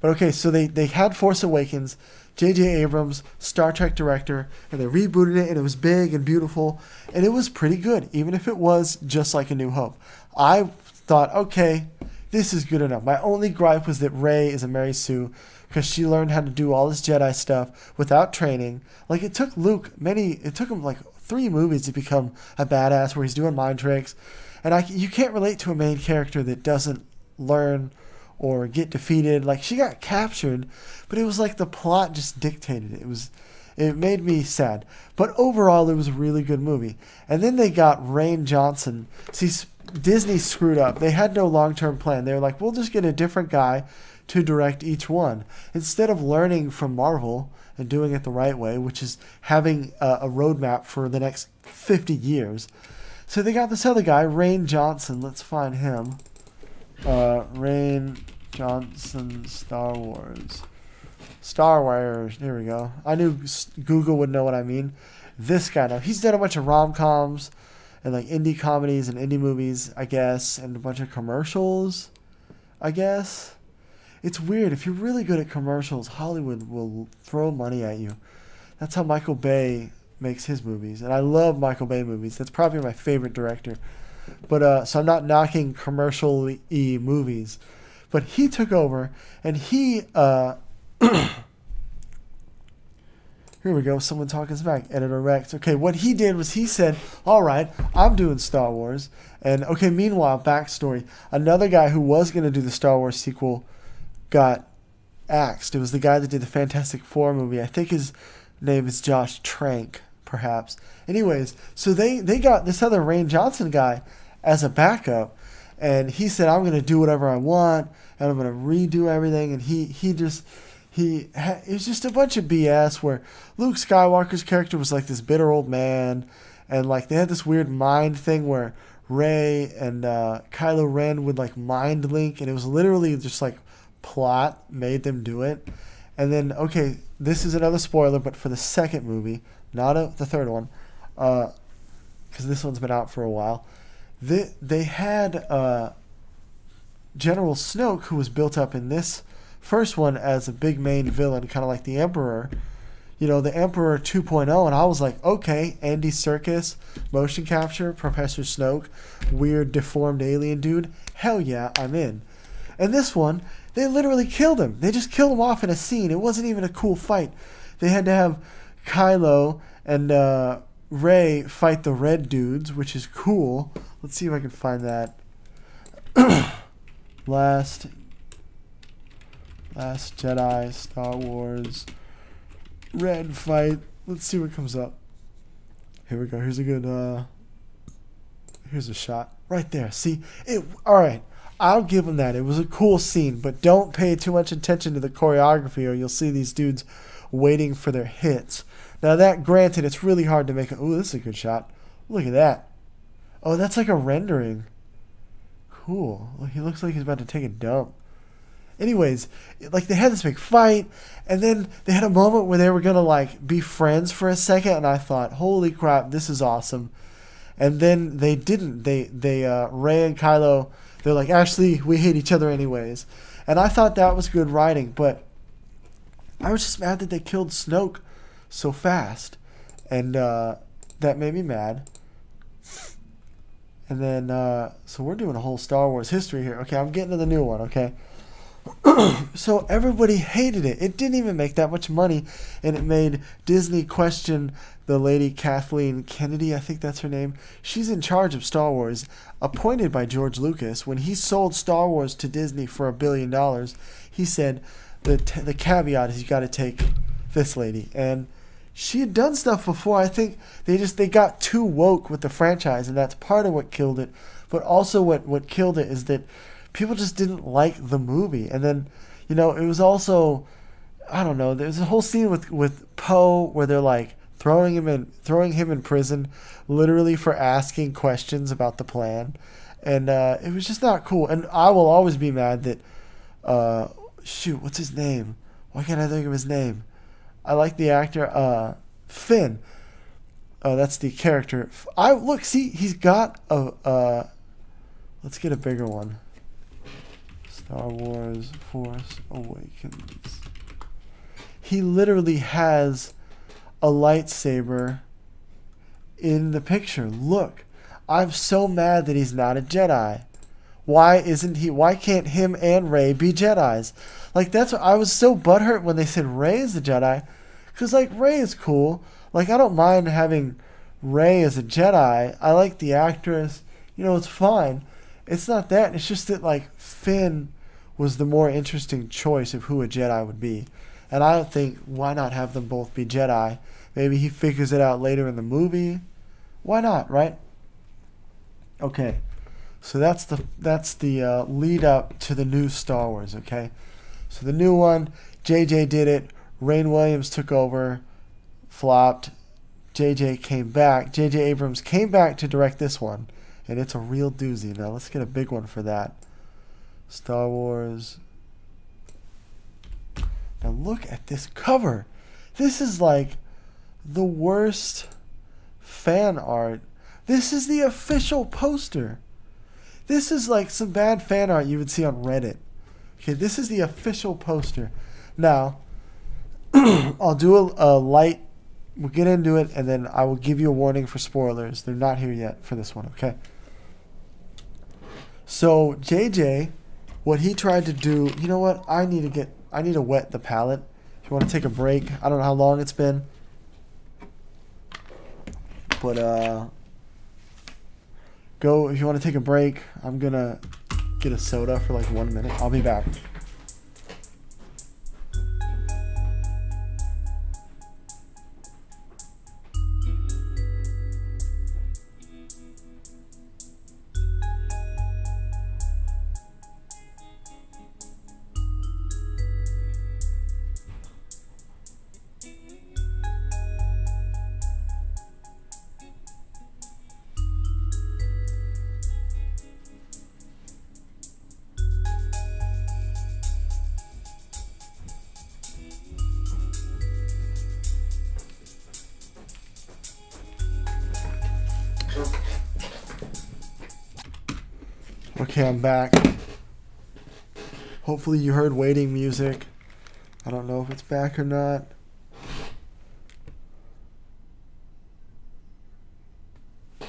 okay, so they had Force Awakens. J.J. Abrams, Star Trek director, and they rebooted it, and it was big and beautiful, and it was pretty good, even if it was just like A New Hope. I thought, okay, this is good enough. My only gripe was that Rey is a Mary Sue, because she learned how to do all this Jedi stuff without training. Like, it took him like 3 movies to become a badass where he's doing mind tricks, and you can't relate to a main character that doesn't learn or get defeated. Like, she got captured, but it was like the plot just dictated it. It made me sad. But overall, it was a really good movie. And then they got Rian Johnson. See, Disney screwed up. They had no long-term plan. They were like, we'll just get a different guy to direct each one. Instead of learning from Marvel and doing it the right way, which is having a roadmap for the next 50 years. So they got this other guy, Rian Johnson. Let's find him. Rian Johnson, Star Wars. Here we go. I knew Google would know what I mean. This guy now, he's done a bunch of rom-coms and like indie comedies and indie movies, I guess, and a bunch of commercials, I guess. It's weird. If you're really good at commercials, Hollywood will throw money at you. That's how Michael Bay makes his movies, and I love Michael Bay movies. That's probably my favorite director. But so I'm not knocking commercial-y movies. But he took over, and he... Here we go. Someone talking back. Editor Rex. Okay, what he did was he said, all right, I'm doing Star Wars. And, okay, meanwhile, backstory. Another guy who was going to do the Star Wars sequel got axed. It was the guy that did the Fantastic Four movie. I think his name is Josh Trank, perhaps. Anyways, so they got this other Rian Johnson guy as a backup. And he said, I'm going to do whatever I want, and I'm going to redo everything. And it was just a bunch of BS where Luke Skywalker's character was like this bitter old man, and like they had this weird mind thing where Rey and Kylo Ren would like mind link, and it was literally just like plot made them do it. And then, okay, this is another spoiler, but for the second movie, not the third one, because this one's been out for a while. They had General Snoke, who was built up in this first one as a big main villain, kind of like the Emperor. You know, the Emperor 2.0, and I was like, okay, Andy Serkis, motion capture, Professor Snoke, weird deformed alien dude. Hell yeah, I'm in. And this one, they literally killed him. They just killed him off in a scene. It wasn't even a cool fight. They had to have Kylo and Rey fight the red dudes, which is cool. Let's see if I can find that. Last Jedi, Star Wars. Red fight. Let's see what comes up. Here we go. Here's a good, here's a shot. Right there. See? Alright. I'll give them that. It was a cool scene, but don't pay too much attention to the choreography or you'll see these dudes waiting for their hits. Now that, granted, it's really hard to make ooh, this is a good shot. Look at that. Oh, that's like a rendering. Cool. Look, he looks like he's about to take a dump. Anyways, like they had this big fight, and then they had a moment where they were gonna like be friends for a second, and I thought, holy crap, this is awesome. And then they didn't. They Rey and Kylo, they're like, actually, we hate each other anyways. And I thought that was good writing, but I was just mad that they killed Snoke so fast. And that made me mad. And then, so we're doing a whole Star Wars history here. Okay, I'm getting to the new one, okay? So everybody hated it. It didn't even make that much money, and it made Disney question the lady Kathleen Kennedy, I think that's her name. She's in charge of Star Wars, appointed by George Lucas. When he sold Star Wars to Disney for $1 billion, he said the caveat is you got to take this lady. And she had done stuff before. I think they got too woke with the franchise, and that's part of what killed it. But also what killed it is that people just didn't like the movie. And then, you know, it was also, I don't know, there's a whole scene with Poe where they're like throwing him in prison literally for asking questions about the plan. And it was just not cool. And I will always be mad that shoot, what's his name? Why can't I think of his name? I like the actor Finn. That's the character. Look, see, he's got a let's get a bigger one. Star Wars Force Awakens. He literally has a lightsaber in the picture. Look, I'm so mad that he's not a Jedi. Why can't him and Rey be Jedis? Like, that's what I was so butthurt when they said Rey is a Jedi. Because, like, Rey is cool. Like, I don't mind having Rey as a Jedi. I like the actress. You know, it's fine. It's not that. It's just that, like, Finn was the more interesting choice of who a Jedi would be. And I don't think, why not have them both be Jedi? Maybe he figures it out later in the movie. Why not, right? Okay. So that's the lead up to the new Star Wars, okay? So the new one, JJ did it. Rainn Williams took over, flopped. JJ came back. JJ Abrams came back to direct this one. And it's a real doozy. Now let's get a big one for that. Star Wars. Now look at this cover. This is like the worst fan art. This is the official poster. This is like some bad fan art you would see on Reddit. Okay, this is the official poster. Now, I'll do a light. We'll get into it, and then I will give you a warning for spoilers. They're not here yet for this one, okay? So, JJ, what he tried to do, you know what? I need to wet the palette. If you want to take a break, I don't know how long it's been. But, go, if you want to take a break, I'm going to get a soda for like 1 minute. I'll be back. Okay, I'm back. Hopefully you heard waiting music. I don't know if it's back or not.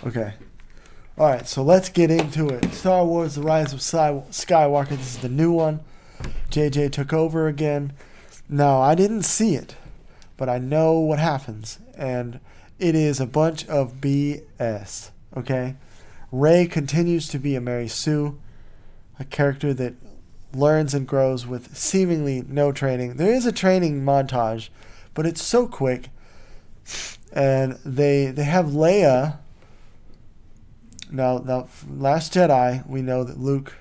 Okay. Alright, so let's get into it. Star Wars The Rise of Skywalker. This is the new one. JJ took over again. Now, I didn't see it, but I know what happens. And it is a bunch of BS. Okay? Rey continues to be a Mary Sue, a character that learns and grows with seemingly no training. There is a training montage, but it's so quick. And they have Leia. Now, Last Jedi, we know that Luke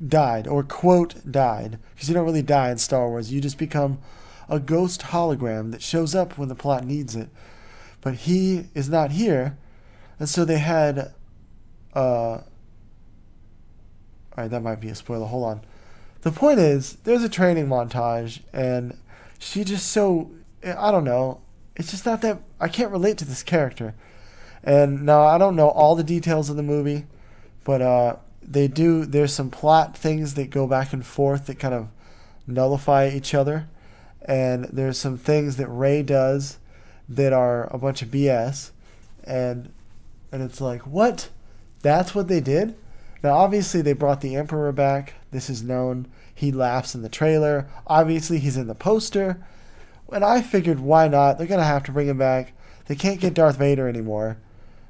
died, or quote died, because you don't really die in Star Wars. You just become a ghost hologram that shows up when the plot needs it. But he is not here, and so they had. All right, that might be a spoiler. Hold on. The point is, there's a training montage, and she just so, I don't know. It's just not that, I can't relate to this character. And now I don't know all the details of the movie, but there's some plot things that go back and forth that kind of nullify each other. And there's some things that Rey does that are a bunch of BS. And it's like, what? That's what they did? Now, obviously, they brought the Emperor back. This is known. He laughs in the trailer. Obviously, he's in the poster. And I figured, why not? They're going to have to bring him back. They can't get Darth Vader anymore.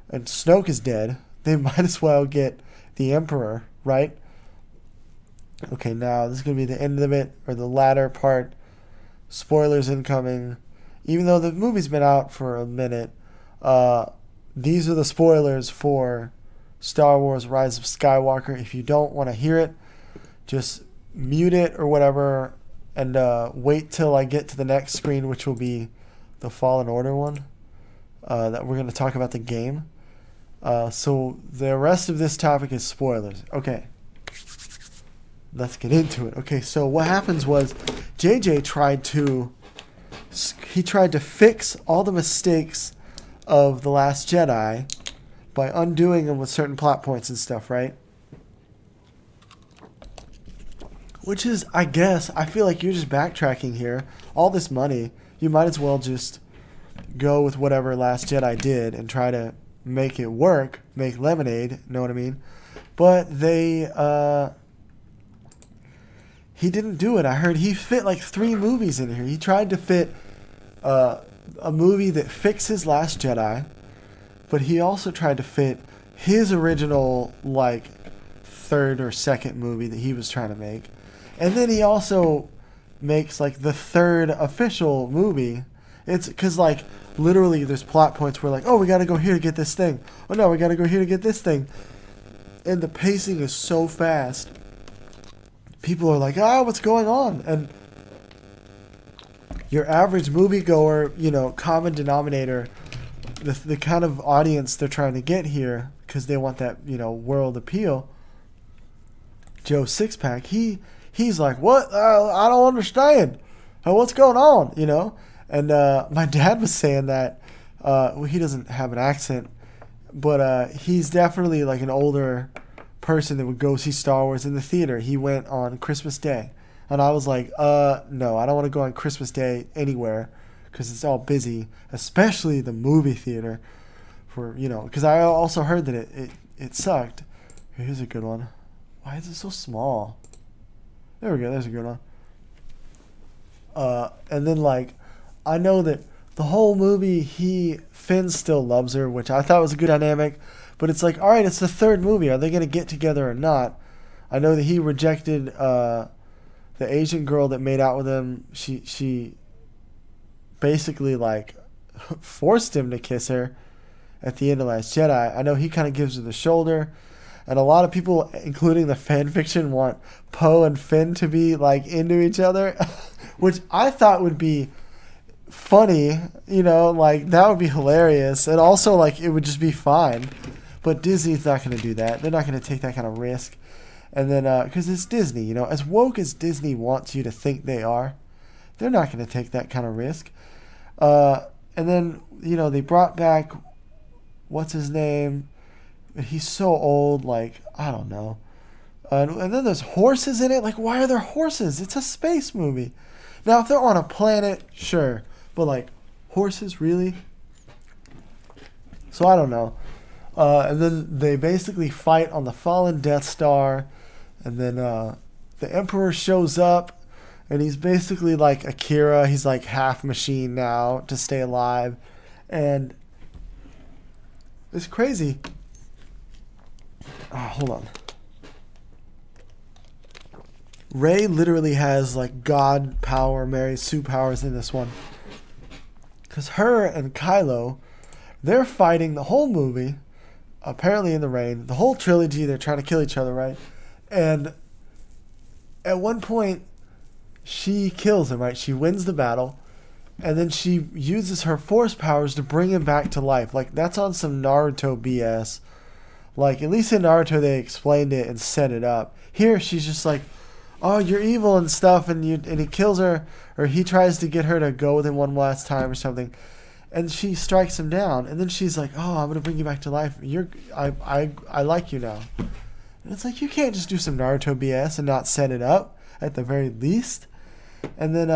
And Snoke is dead. They might as well get the Emperor, right? Okay, now this is going to be the end of it, or the latter part. Spoilers incoming. Even though the movie's been out for a minute, these are the spoilers for Star Wars Rise of Skywalker. If you don't want to hear it, just mute it or whatever, and wait till I get to the next screen, which will be the Fallen Order one, that we're going to talk about the game. So the rest of this topic is spoilers. Okay, let's get into it. Okay, so what happens was JJ tried to fix all the mistakes of The Last Jedi by undoing them with certain plot points and stuff, right? Which is, I guess, I feel like you're just backtracking here. All this money, you might as well just go with whatever Last Jedi did and try to make it work, make lemonade, know what I mean? But he didn't do it. I heard he fit like 3 movies in here. He tried to fit a movie that fixes Last Jedi, but he also tried to fit his original, like, 3rd or 2nd movie that he was trying to make. And then he also makes, like, the 3rd official movie. It's because, like, literally there's plot points where, like, oh, we got to go here to get this thing. Oh, no, we got to go here to get this thing. And the pacing is so fast. People are like, what's going on? And your average moviegoer, you know, common denominator, the kind of audience they're trying to get here, because they want that, you know, world appeal. Joe Sixpack, he's like, what? I don't understand. What's going on? You know? And my dad was saying that, well, he doesn't have an accent, but he's definitely like an older person that would go see Star Wars in the theater. He went on Christmas Day. And I was like, no, I don't want to go on Christmas Day anywhere because it's all busy, especially the movie theater. For, you know, because I also heard that it sucked. Here's a good one. Why is it so small? There we go. There's a good one. And then, like, I know that the whole movie, Finn still loves her, which I thought was a good dynamic. But it's like, all right, it's the 3rd movie. Are they going to get together or not? I know that he rejected the Asian girl that made out with him. She basically, like, forced him to kiss her at the end of Last Jedi. I know he kind of gives her the shoulder. And a lot of people, including the fan fiction, want Poe and Finn to be, like, into each other. Which I thought would be funny. You know, like, that would be hilarious. And also, like, it would just be fine. But Disney's not going to do that. They're not going to take that kind of risk. And then, because it's Disney, you know, as woke as Disney wants you to think they are, they're not going to take that kind of risk. And then, you know, they brought back, what's his name? He's so old, like, I don't know. And then there's horses in it. Like, why are there horses? It's a space movie. Now, if they're on a planet, sure. But, like, horses, really? So, I don't know. And then they basically fight on the fallen Death Star. And then the Emperor shows up. And he's basically like Akira. He's like half machine now to stay alive. And it's crazy. Hold on. Rey literally has like God power, Mary Sue powers in this one. Because her and Kylo, they're fighting the whole movie, apparently in the rain. The whole trilogy, they're trying to kill each other, right? And at one point, she kills him, right? She wins the battle. And then she uses her force powers to bring him back to life. Like, that's on some Naruto BS. Like, at least in Naruto, they explained it and set it up. Here, she's just like, oh, you're evil and stuff, and he kills her, or he tries to get her to go with him one last time or something. And she strikes him down, and then she's like, oh, I'm going to bring you back to life. I like you now. And it's like, you can't just do some Naruto BS and not set it up, at the very least. And then,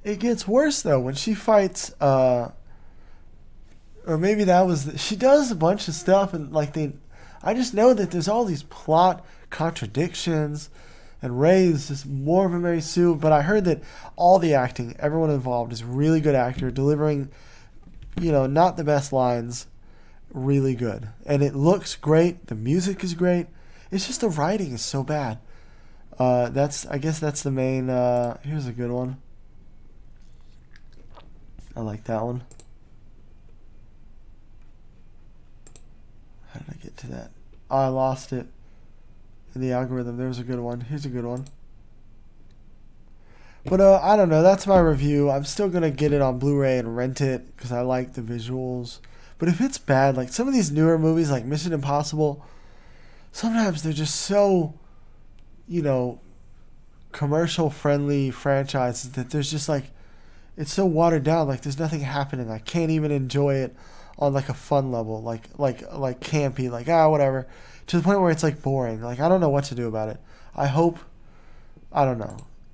it gets worse, though, when she fights, or maybe that was, she does a bunch of stuff, and, like, I just know that there's all these plot contradictions, and Rey is just more of a Mary Sue, but I heard that all the acting, everyone involved is really good actor, delivering, not the best lines, really good. And it looks great, the music is great, it's just the writing is so bad. I guess that's the main, here's a good one. I like that one. How did I get to that? Oh, I lost it in the algorithm. There's a good one. Here's a good one. But I don't know. That's my review. I'm still going to get it on Blu-ray and rent it because I like the visuals. But if it's bad, like some of these newer movies like Mission Impossible, sometimes they're just so, commercial-friendly franchises that there's just like, it's so watered down, like there's nothing happening. I can't even enjoy it on like a fun level, like campy, like whatever, to the point where it's like boring. Like I don't know what to do about it. I hope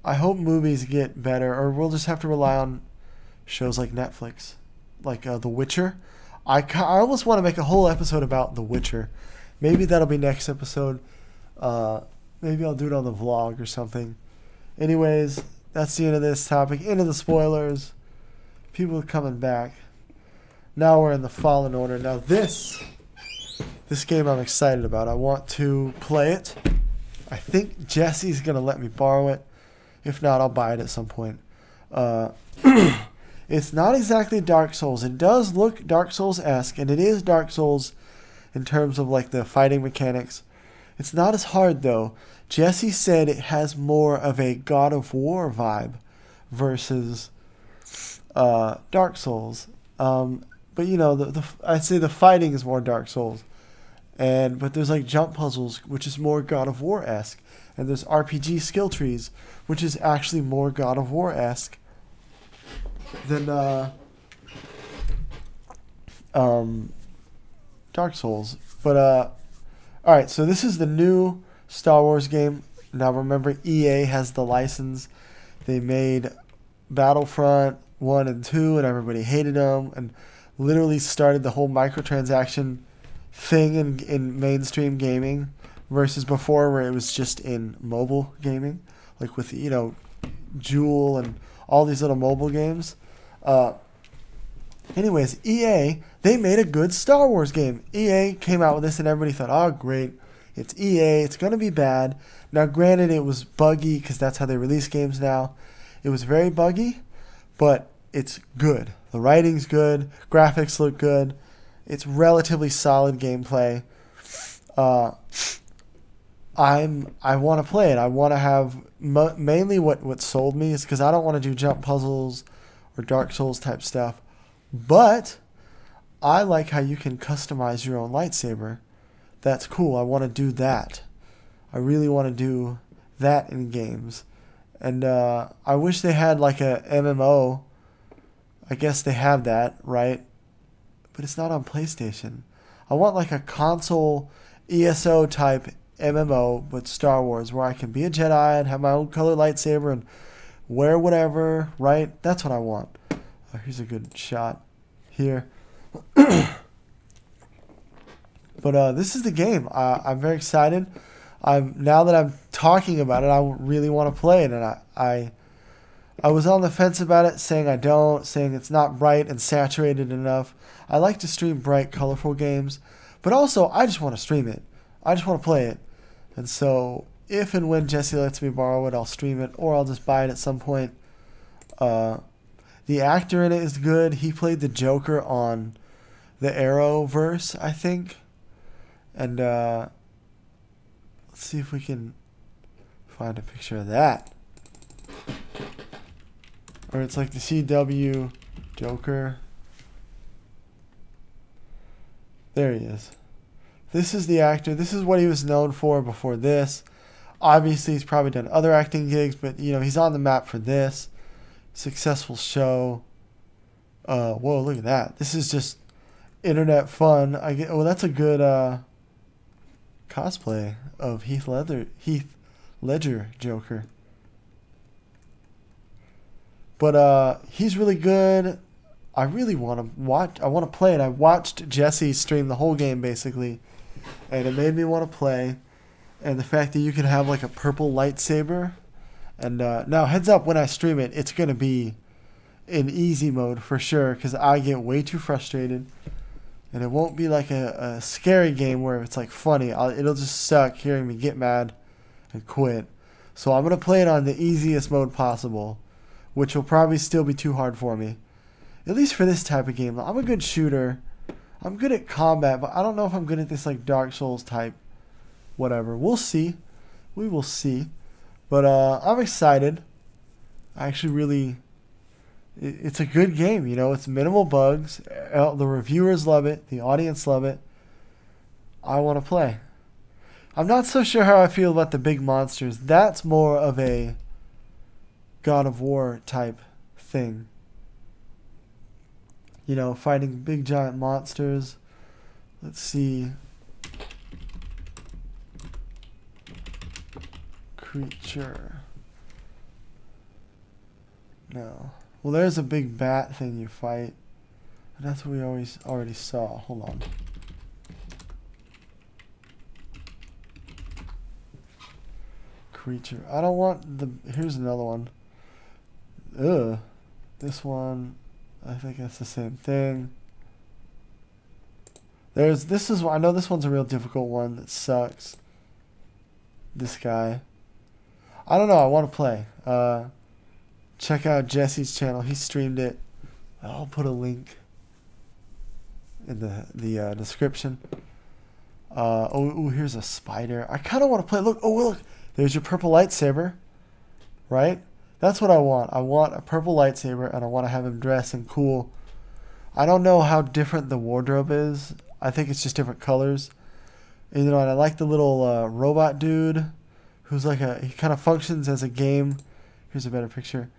movies get better, or we'll just have to rely on shows like Netflix, like The Witcher. I almost want to make a whole episode about The Witcher. Maybe that'll be next episode. Maybe I'll do it on the vlog or something. Anyways, that's the end of this topic. End of the spoilers. People are coming back. Now we're in the Fallen Order. Now this game I'm excited about. I want to play it. I think Jesse's going to let me borrow it. If not, I'll buy it at some point. It's not exactly Dark Souls. It does look Dark Souls-esque, and it is Dark Souls in terms of like the fighting mechanics. It's not as hard, though. Jesse said it has more of a God of War vibe versus Dark Souls. But I'd say the fighting is more Dark Souls. But there's like jump puzzles, which is more God of War-esque. And there's RPG skill trees, which is actually more God of War-esque than Dark Souls. But alright, so this is the new Star Wars game. Now remember, EA has the license. They made Battlefront 1 and 2, and everybody hated them, and literally started the whole microtransaction thing in mainstream gaming, versus before where it was just in mobile gaming, like with, Jewel and all these little mobile games. Anyways, EA, they made a good Star Wars game. EA came out with this and everybody thought, oh, great. It's EA. It's going to be bad. Now, granted, it was buggy because that's how they release games now. It was very buggy, but it's good. The writing's good. Graphics look good. It's relatively solid gameplay. I want to play it. I want to have mainly what sold me is because I don't want to do jump puzzles or Dark Souls type stuff. But I like how you can customize your own lightsaber. That's cool. I want to do that. I really want to do that in games. And I wish they had like a MMO. I guess they have that, right? But it's not on PlayStation. I want like a console ESO type MMO with Star Wars where I can be a Jedi and have my own color lightsaber and wear whatever, right? That's what I want. Here's a good shot here. But this is the game. I'm very excited. Now that I'm talking about it, I really want to play it. And I was on the fence about it, saying I don't, saying it's not bright and saturated enough. I like to stream bright, colorful games. But also, I just want to stream it. I just want to play it. And so, if and when Jesse lets me borrow it, I'll stream it. Or I'll just buy it at some point. The actor in it is good. He played the Joker on the Arrowverse, I think. And let's see if we can find a picture of that. Or it's like the CW Joker. There he is. This is the actor. This is what he was known for before this. Obviously, he's probably done other acting gigs, but you know, he's on the map for this. Successful show. Whoa, look at that. This is just internet fun. Oh, that's a good cosplay of Heath Ledger Joker. But he's really good. I really want to watch. I want to play it. I watched Jesse stream the whole game basically, and it made me want to play. And the fact that you can have like a purple lightsaber, and now heads up, when I stream it, it's gonna be in easy mode for sure, because I get way too frustrated, and it won't be like a scary game where it's like funny. It'll just suck hearing me get mad and quit. So I'm gonna play it on the easiest mode possible, which will probably still be too hard for me. At least for this type of game. I'm a good shooter. I'm good at combat, but I don't know if I'm good at this like Dark Souls type whatever. We'll see. We will see. But I'm excited. I actually really... It's a good game, you know. It's minimal bugs. The reviewers love it. The audience love it. I want to play. I'm not so sure how I feel about the big monsters. That's more of a God of War type thing. You know, fighting big giant monsters. Let's see. Creature. No. Well, there's a big bat thing you fight. And that's what we already saw. Hold on. Creature. I don't want the... Here's another one. Ugh. This one... I think that's the same thing. This is... I know this one's a real difficult one that sucks. This guy. I don't know. I want to play. Check out Jesse's channel. He streamed it. I'll put a link in the description. Oh, here's a spider. I kind of want to play. Look. Oh, look. There's your purple lightsaber. Right? That's what I want. I want a purple lightsaber, and I want to have him dressed in cool. I don't know how different the wardrobe is. I think it's just different colors. And, you know, and I like the little robot dude who's like he kind of functions as a game. Here's a better picture.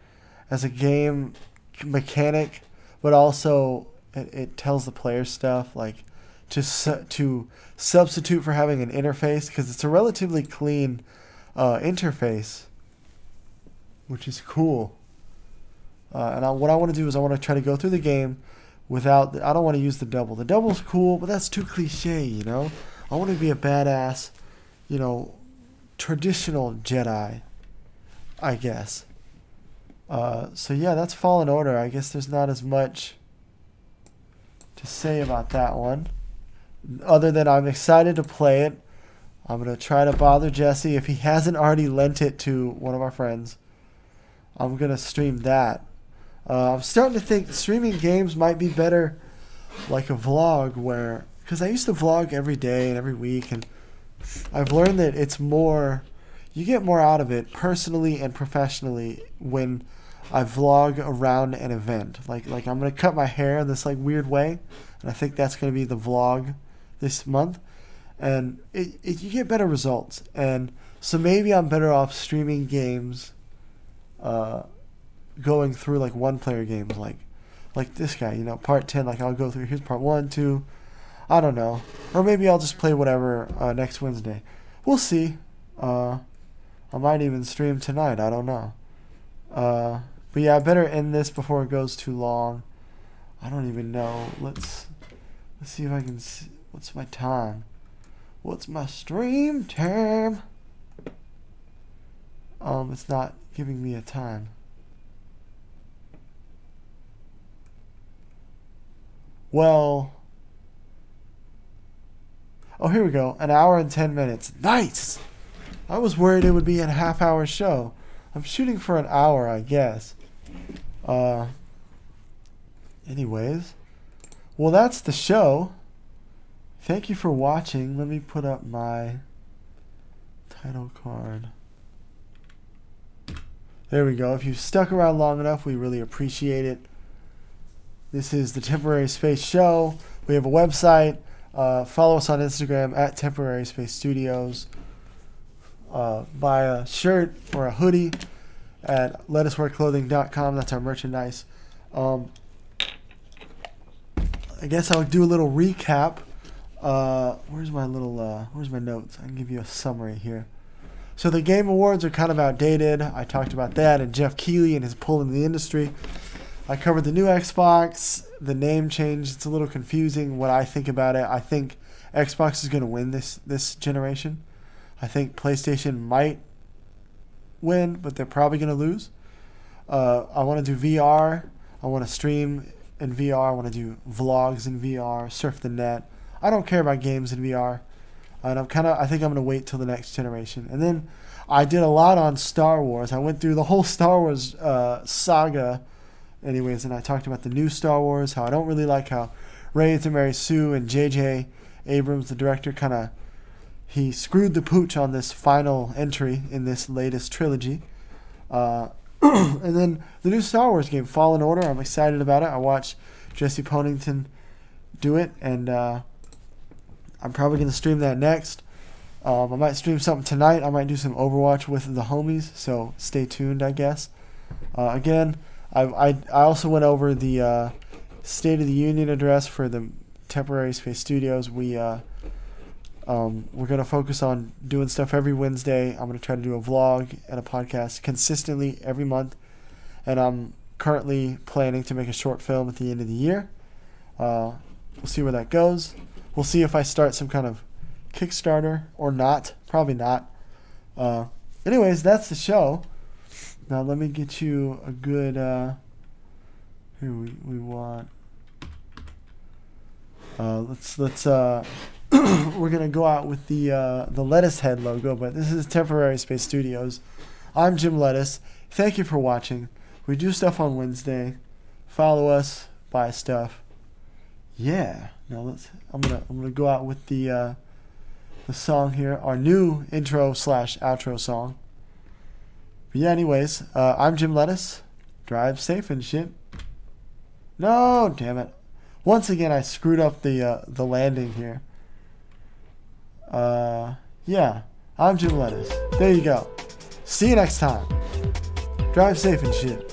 As a game mechanic, but also it tells the player stuff, like to substitute for having an interface, because it's a relatively clean interface, which is cool. And what I want to do is I want to try to go through the game without... I don't want to use the double. The double's cool, but that's too cliche, you know? I want to be a badass, you know, traditional Jedi, I guess. So yeah, that's Fallen Order. I guess there's not as much to say about that one, other than I'm excited to play it. I'm going to try to bother Jesse. If he hasn't already lent it to one of our friends, I'm going to stream that. I'm starting to think streaming games might be better like a vlog, where... Because I used to vlog every day and every week, and I've learned that it's more... You get more out of it personally and professionally when I vlog around an event. Like I'm going to cut my hair in this like weird way, and I think that's going to be the vlog this month. And you get better results. And so maybe I'm better off streaming games, going through like one-player games, like this guy, you know, part 10. Like I'll go through, here's part 1, 2, I don't know. Or maybe I'll just play whatever next Wednesday. We'll see. I might even stream tonight. I don't know. But yeah, I better end this before it goes too long. I don't even know. Let's see if I can see. What's my time? What's my stream time? It's not giving me a time. Well... Oh, here we go. 1 hour and 10 minutes. Nice! I was worried it would be a half-hour show. I'm shooting for an hour, I guess. anyways, well, that's the show. Thank you for watching. Let me put up my title card. There we go. If you've stuck around long enough, we really appreciate it. This is the Temporary Space Show. We have a website. Follow us on Instagram at TemporarySpaceStudios. Buy a shirt or a hoodie at letuswearclothing.com. That's our merchandise. I guess I'll do a little recap. Where's my notes? I can give you a summary here. So the Game Awards are kind of outdated. I talked about that and Jeff Keighley and his pull in the industry. I covered the new Xbox, the name change. It's a little confusing what I think about it. I think Xbox is going to win this generation. I think PlayStation might win, but they're probably going to lose. I want to do VR. I want to stream in VR. I want to do vlogs in VR, surf the net. I don't care about games in VR. And I think I'm going to wait till the next generation. And then I did a lot on Star Wars. I went through the whole Star Wars saga anyways, and I talked about the new Star Wars, how I don't really like how Ray to Mary Sue and J.J. Abrams, the director, he screwed the pooch on this final entry in this latest trilogy. And then the new Star Wars game, Fallen Order, I'm excited about it. I watched Jesse Ponington do it, and I'm probably going to stream that next. I might stream something tonight. I might do some Overwatch with the homies, so stay tuned, I guess. Again, I also went over the State of the Union address for the Temporary Space Studios. We're going to focus on doing stuff every Wednesday. I'm going to try to do a vlog and a podcast consistently every month. And I'm currently planning to make a short film at the end of the year. We'll see where that goes. We'll see if I start some kind of Kickstarter or not. Probably not. Anyways, that's the show. Now let me get you a good. Here we want. Let's we're gonna go out with the Lettuce Head logo, but this is Temporary Space Studios. I'm Jim Lettuce. Thank you for watching. We do stuff on Wednesday. Follow us. Buy stuff. Yeah. Now I'm gonna go out with the song here, our new intro/outro song. But yeah, anyways, I'm Jim Lettuce. Drive safe and shit. No, damn it. Once again, I screwed up the landing here. Yeah, I'm Jim Lettuce. There you go. See you next time. Drive safe and shit.